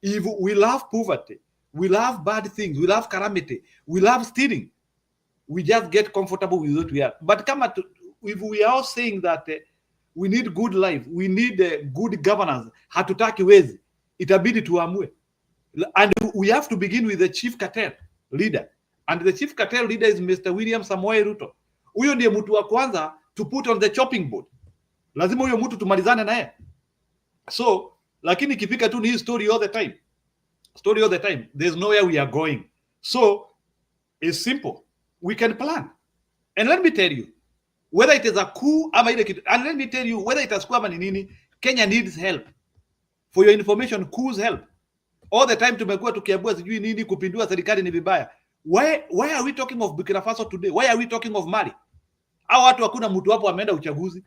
if we love poverty, we love bad things, we love calamity, we love stealing, we just get comfortable with what we are. But if we are all saying that we need good life, we need good governance, hatutaki wezi, itabidi tuamue. And we have to begin with the chief cartel leader. And the chief cartel leader is Mr. William Samoei Ruto. Huyo ndiye mtu wa kwanza to put on the chopping board. Lazima huyo mtu tumalizane naye. So, lakini kipika tu ni hii story all the time. Story all the time. There's nowhere we are going. So, it's simple. We can plan. And let me tell you, whether it is a coup, and let me tell you, whether it is coup nini, Kenya needs help. For your information, coups help. All the time tumekuwa tukiambia sijui nini kupindua serikali ni vibaya. Why are we talking of Burkina Faso today? Why are we talking of Mali? Hao watu hakuna mtu hapo ameenda uchaguzi.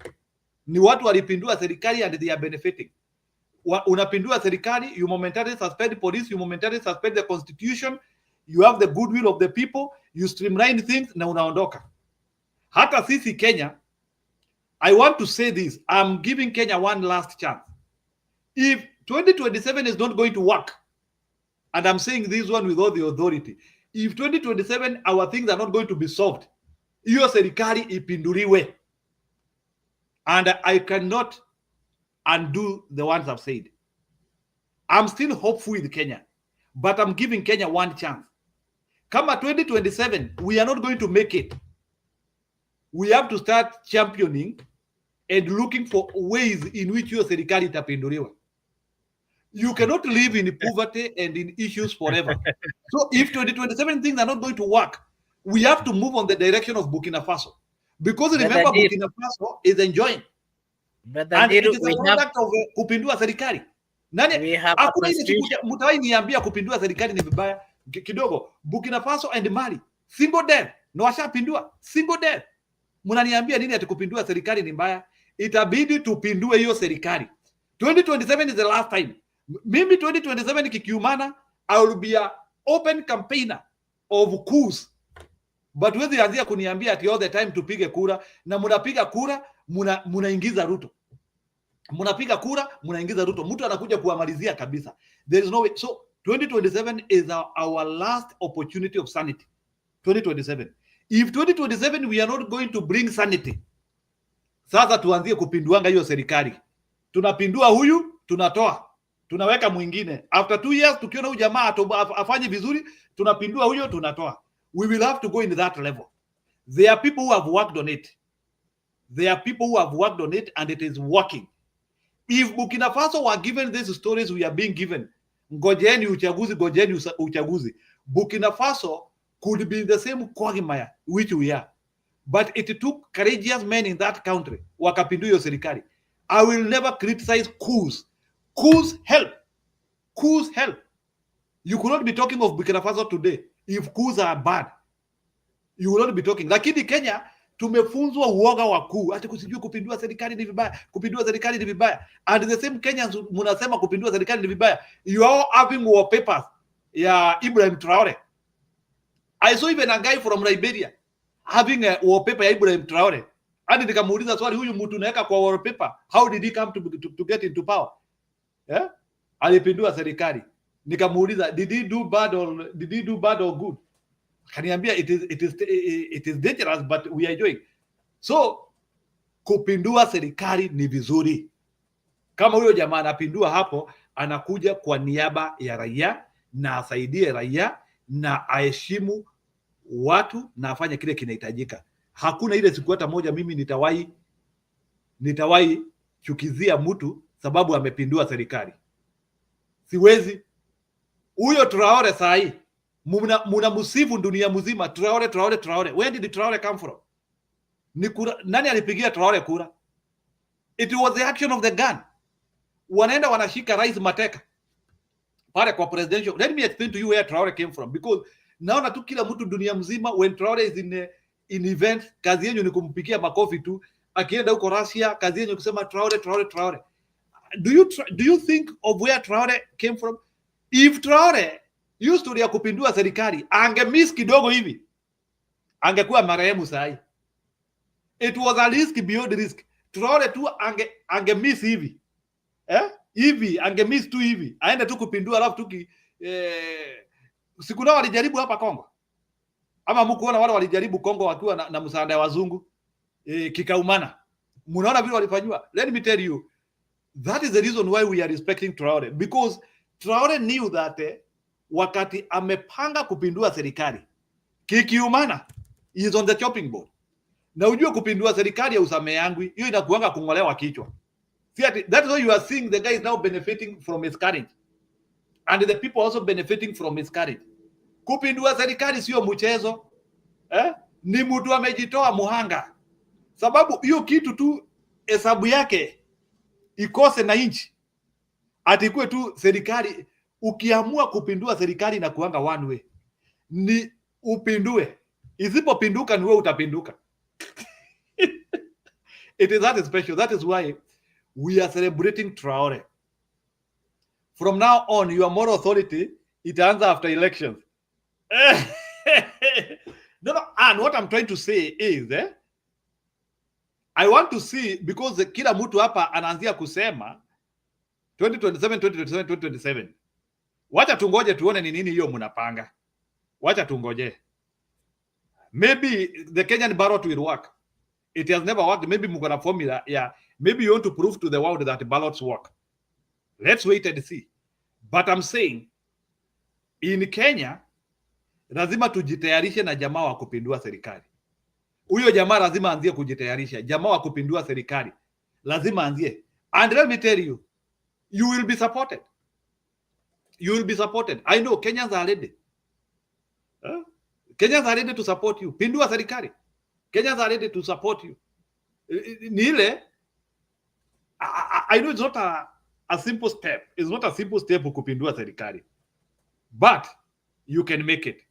Ni watu walipindua serikali and they are benefiting. Unapindua serikali, you momentarily suspend police, you momentarily suspend the constitution, you have the goodwill of the people, you streamline things na unaondoka. Hata sisi Kenya, I want to say this, I'm giving Kenya one last chance. If 2027 is not going to work, and I'm saying this one with all the authority, if 2027 our things are not going to be solved, hiyo serikali ipinduliwe. And I cannot undo the ones I've said. I'm still hopeful with Kenya, but I'm giving Kenya one chance. Kama 2027, we are not going to make it. We have to start championing and looking for ways in which hiyo serikali itapinduliwa. You cannot live in poverty and in issues forever. So if 2027 things are not going to work, we have to move on the direction of Burkina Faso. Because remember, Burkina Faso is enjoying. And it is a product of kupindua serikali. Nani hakuna ile siku mtai niambia kupindua serikali ni vibaya kidogo. Burkina Faso and Mali single death no washapindua single death. Mnaniambia nini ati kupindua serikali ni mbaya? Itabidi tupindue hiyo serikali. 2027 is the last time. Mimi 2027 kikiumana, I will be a open campaigner of coups. But wezi anzia kuniambia ati all the time tupige kura, na munapiga kura munaingiza Ruto. Munapiga kura munaingiza Ruto. Mtu anakuja kuamalizia kabisa. There is no way. So 2027 is our last opportunity of sanity. 2027. If 2027 we are not going to bring sanity, sasa tuanzie kupinduanga hiyo serikali. Tunapindua huyu, tunatoa, tunaweka mwingine. After 2 years tukiona huyu jamaa afanye vizuri, tunapindua huyo, tunatoa. We will have to go in that level. There are people who have worked on it. There are people who have worked on it and it is working. If Burkina Faso were given these stories we are being given, ngojeni uchaguzi, Burkina Faso could be the same quagmire which we are. But it took courageous men in that country wakapindua hiyo serikali. I will never criticize coups. Coups help. Coups help. You could not be talking of Burkina Faso today if coups are bad. You will not be talking. Lakini Kenya tumefunzwa uoga wa coup. Ati kusijui kupindua serikali ni vibaya. Kupindua serikali ni vibaya. And the same Kenyans munasema kupindua serikali ni vibaya. You are having wallpapers ya Ibrahim Traore. I saw even a guy from Liberia having a wallpaper ya Ibrahim Traore. Hadi nikamuuliza swali, huyu mtu unaweka kwa wallpaper, how did he come to get into power? Yeah? Alipindua serikali. Nikamuuliza, did he do bad or good? Kaniambia it is dangerous but we are doing. So kupindua serikali ni vizuri. Kama huyo jamaa anapindua hapo, anakuja kwa niaba ya raia na asaidie raia na aheshimu watu na afanye kile kinahitajika. Hakuna ile siku hata moja mimi nitawahi chukizia mtu sababu amepindua serikali. Siwezi. Huyo Traore sahi mnamsifu dunia mzima, Traore. Where did Traore come from? Nani alipigia Traore kura? It was the action of the gun. Wanaenda wanashika rais mateka pale kwa presidential. Let me explain to you where Traore came from, because naona tu kila mtu dunia mzima when Traore is in event, kazi yenu ni kumpikia makofi tu. Akienda huko Russia, kazi yenu kusema Traore. Do you think of where Traore came from? If Traore used to kupindua serikali, angemiss kidogo hivi, angekuwa marehemu sahi. It was a risk beyond risk. Traore tu angemiss hivi. Hivi angemiss tu hivi. Aende tu kupindua alafu tu siku nao walijaribu hapa Kongo. Ama mkuona wale walijaribu Kongo wakiwa na msaada wa wazungu. Kikaumana. Mnaona vile walifanywa. Let me tell you, that is the reason why we are respecting Traore, because Traore knew that wakati amepanga kupindua serikali, kikiumana, he is on the chopping board. Na ujue kupindua serikali ya usamehangwi, hiyo inakuanga kungolewa kichwa. See, that's why you are seeing the guy is now benefiting from his courage. And the people also benefiting from his courage. Kupindua serikali sio mchezo. Ni mtu amejitoa muhanga. Sababu hiyo kitu tu hesabu yake ikose na inchi. Atikue tu serikali, ukiamua kupindua serikali na kuanga one way. Ni upindue. Isipopinduka ni wewe utapinduka. It is that special. That is why we are celebrating Traore. From now on, your moral authority, it ends after elections. No, and what I'm trying to say is, I want to see, because kila mtu hapa anaanzia kusema 2027. Wacha tungoje tuone ni nini hiyo mnapanga. Wacha tungoje. Maybe the Kenyan ballot will work. It has never worked. Maybe mko na formula. Yeah. Maybe you want to prove to the world that ballots work. Let's wait and see. But I'm saying, in Kenya, lazima tujitayarishe na jamaa wa kupindua serikali. Huyo jamaa lazima anzie kujitayarisha. Jamaa wa kupindua serikali lazima anzie. And let me tell you, you will be supported. you will be supported. I know Kenyans are ready. Kenyans are ready to support you. Pindua serikali. Kenyans are ready to support you. Ni ile, I know it's not a simple step. It's not a simple step kupindua serikali. But you can make it.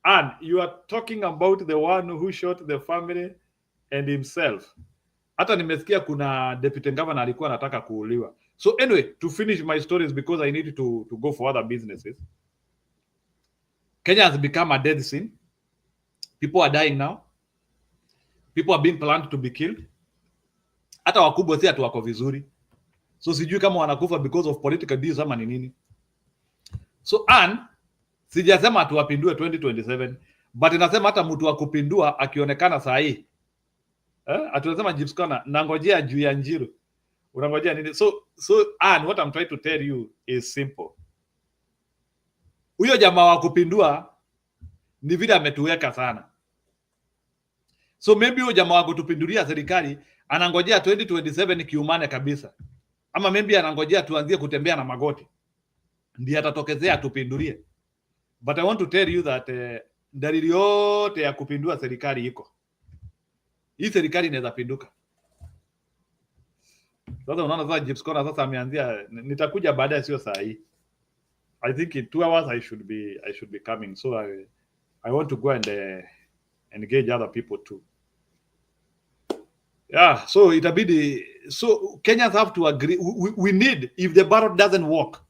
And you are talking about the one who shot the family and himself. Hata nimesikia kuna deputy governor alikuwa anataka kuuliwa. So anyway, to finish my stories because I need to go for other businesses. Kenya has become a dead scene. People are dying now. People are being planned to be killed. Hata wakubwa si atu wako vizuri. So sijui kama wanakufa because of political deals ama ni nini. So sijasema tuwapindue 2027, but inasema hata mtu wa kupindua akionekana saa hii. Atunasema Gibbs Corner nangojea juu ya Njiru. Unangojea nini? So what I'm trying to tell you is simple. Huyo jamaa wa kupindua ni vile ametuweka sana. So maybe huyo jamaa wa kutupindulia serikali anangojea 2027 kiumane kabisa. Ama maybe anangojea tuanzie kutembea na magoti. Ndiye atatokezea atupindulie. But I want to tell you that dalili yote ya kupindua serikali iko. Hii serikali inaweza pinduka. Sasa unaona sasa Gibbs Corner sasa ameanzia nitakuja baadaye sio saa hii. I think in 2 hours I should be coming. So I want to go and engage other people too. Yeah, so itabidi, so Kenyans have to agree. We need, if the ballot doesn't work,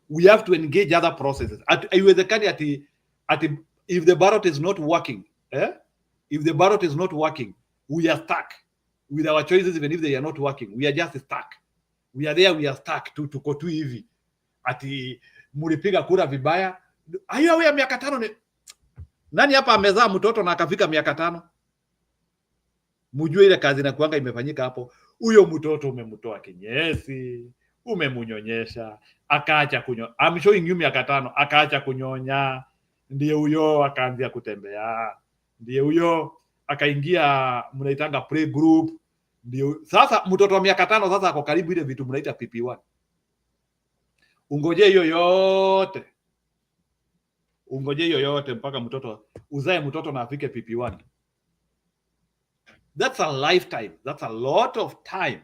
we have to engage other processes. If the ballot is not working, if the ballot is not working, we are stuck with our choices. Even if they are not working, we are just stuck. We are there, we are stuck to go tu hivi. Ati mulipiga kura vibaya. Ayo ya miaka 5 ni nani hapa amezaa mtoto na akafika miaka 5? Mujue ile kazi na kuanga imefanyika hapo. Huyo mtoto umemtoa kinyesi, umemunyonyesha, akaacha kunyonya. I'm showing you miaka 5, akaacha kunyonya. Ndiye huyo akaanza kutembea. Ndiye huyo akaingia mnaitanga play group. Ndiye sasa mtoto wa miaka 5 sasa ako karibu ile vitu mnaita PP1. Ungoje hiyo yote. Ungoje hiyo yote mpaka mtoto uzae mtoto na afike PP1. That's a lifetime. That's a lot of time.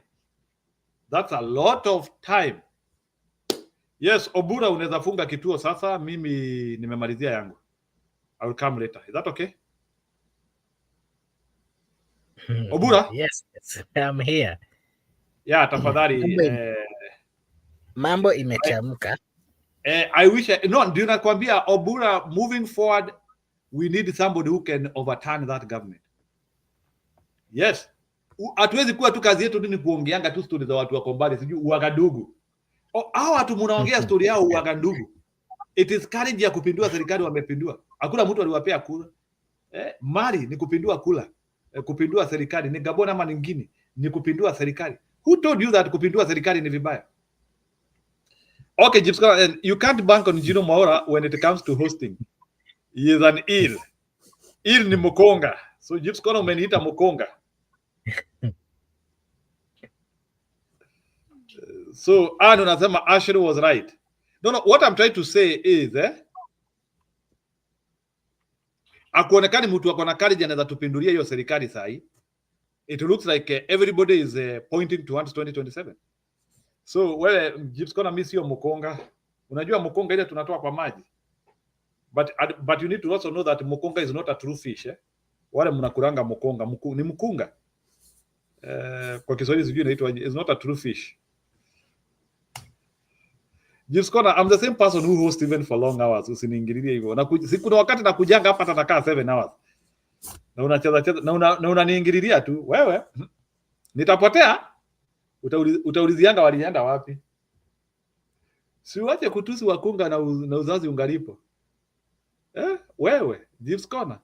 That's a lot of time. Yes, Obura unaweza funga kituo sasa, mimi nimemalizia yangu. I will come later. Is that okay? Obura? Yes, I'm here. Yeah, tafadhali. Mambo imechamka. I wish ndio nakwambia Obura, moving forward we need somebody who can overturn that government. Yes. Hatuwezi kuwa tu kazi yetu ni kuongeanga tu stories za watu wako mbali, sijui Uagadugu. Hao watu mnaongea story yao Uagadugu. It is courage ya kupindua serikali wamepindua. Hakuna mtu aliwapea kura. Mali ni kupindua kula. Kupindua serikali ni Gabon ama nyingine ni kupindua serikali. Who told you that kupindua serikali ni vibaya? Okay, Gibbs Corner, you can't bank on Jino Maora when it comes to hosting. He is an ill. Ill ni Mukonga. So Gibbs Corner umeniita Mukonga. So unasema Ashley was right. No, what I'm trying to say is akuonekani mtu akona courage anaweza tupindulia hiyo serikali saa hii. It looks like everybody is pointing towards 2027. So wewe Gibbs Corner miss hiyo Mukonga. Unajua Mukonga ile tunatoa kwa maji. But you need to also know that Mukonga is not a true fish. Wale mnakuranga Mukonga, ni mkunga. Kwa Kiswahili sijui inaitwa, is not a true fish. Gibbs Corner, I'm the same person who hosts even for long hours. Usiniingililie hivyo. Na kuna wakati nakujanga hapa tatakaa 7 hours. Na unacheza na unaniingililia tu. Wewe nitapotea. Utaulizianga walienda wapi? Si wache kutusi wakunga na uzazi ungalipo. Wewe Gibbs Corner.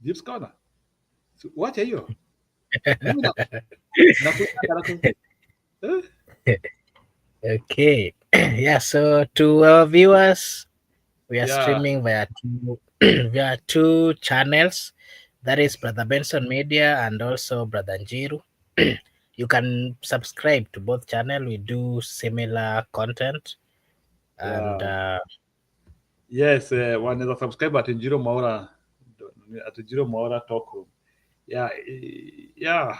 Gibbs Corner. Wacha hiyo. Okay. Yeah, so to our viewers, we are streaming via two channels. That is Brother Benson Media and also Brother Njiru. You can subscribe to both channels. We do similar content. And Yes, wanaweza subscribe at Njiro Maura Talk Room. Yeah,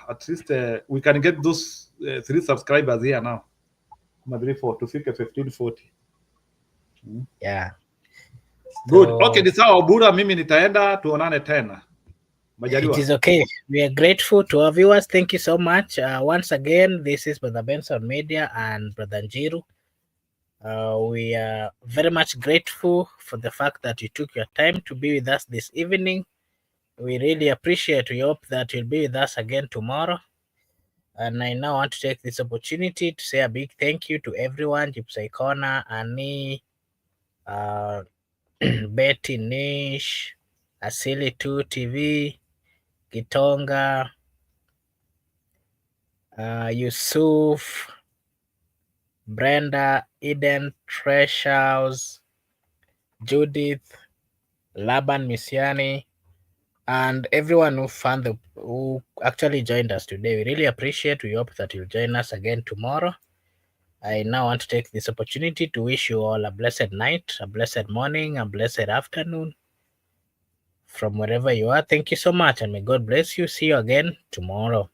at least we can get those 3 subscribers here now. 3-4 tufike 1540. yeah. Good. So, Okay, ni sawa Obura, mimi nitaenda, tuonane tena. Majaliwa. it is okay. We are grateful to our viewers. Thank you so much. Once again, this is Brother Benson Media and Brother Njiru. We are very much grateful for the fact that you took your time to be with us this evening. We really appreciate. We hope that you'll be with us again tomorrow. And I now want to take this opportunity to say a big thank you to everyone, Gypsy Corner, Annie, Betty Nish, Asili 2 TV, Gitonga, Yusuf, Brenda, Eden, Treasures, Judith, Laban Misiani, and everyone who actually joined us today. We really appreciate. We hope that you'll join us again tomorrow. I now want to take this opportunity to wish you all a blessed night, a blessed morning, a blessed afternoon from wherever you are. Thank you so much, and may God bless you. See you again tomorrow.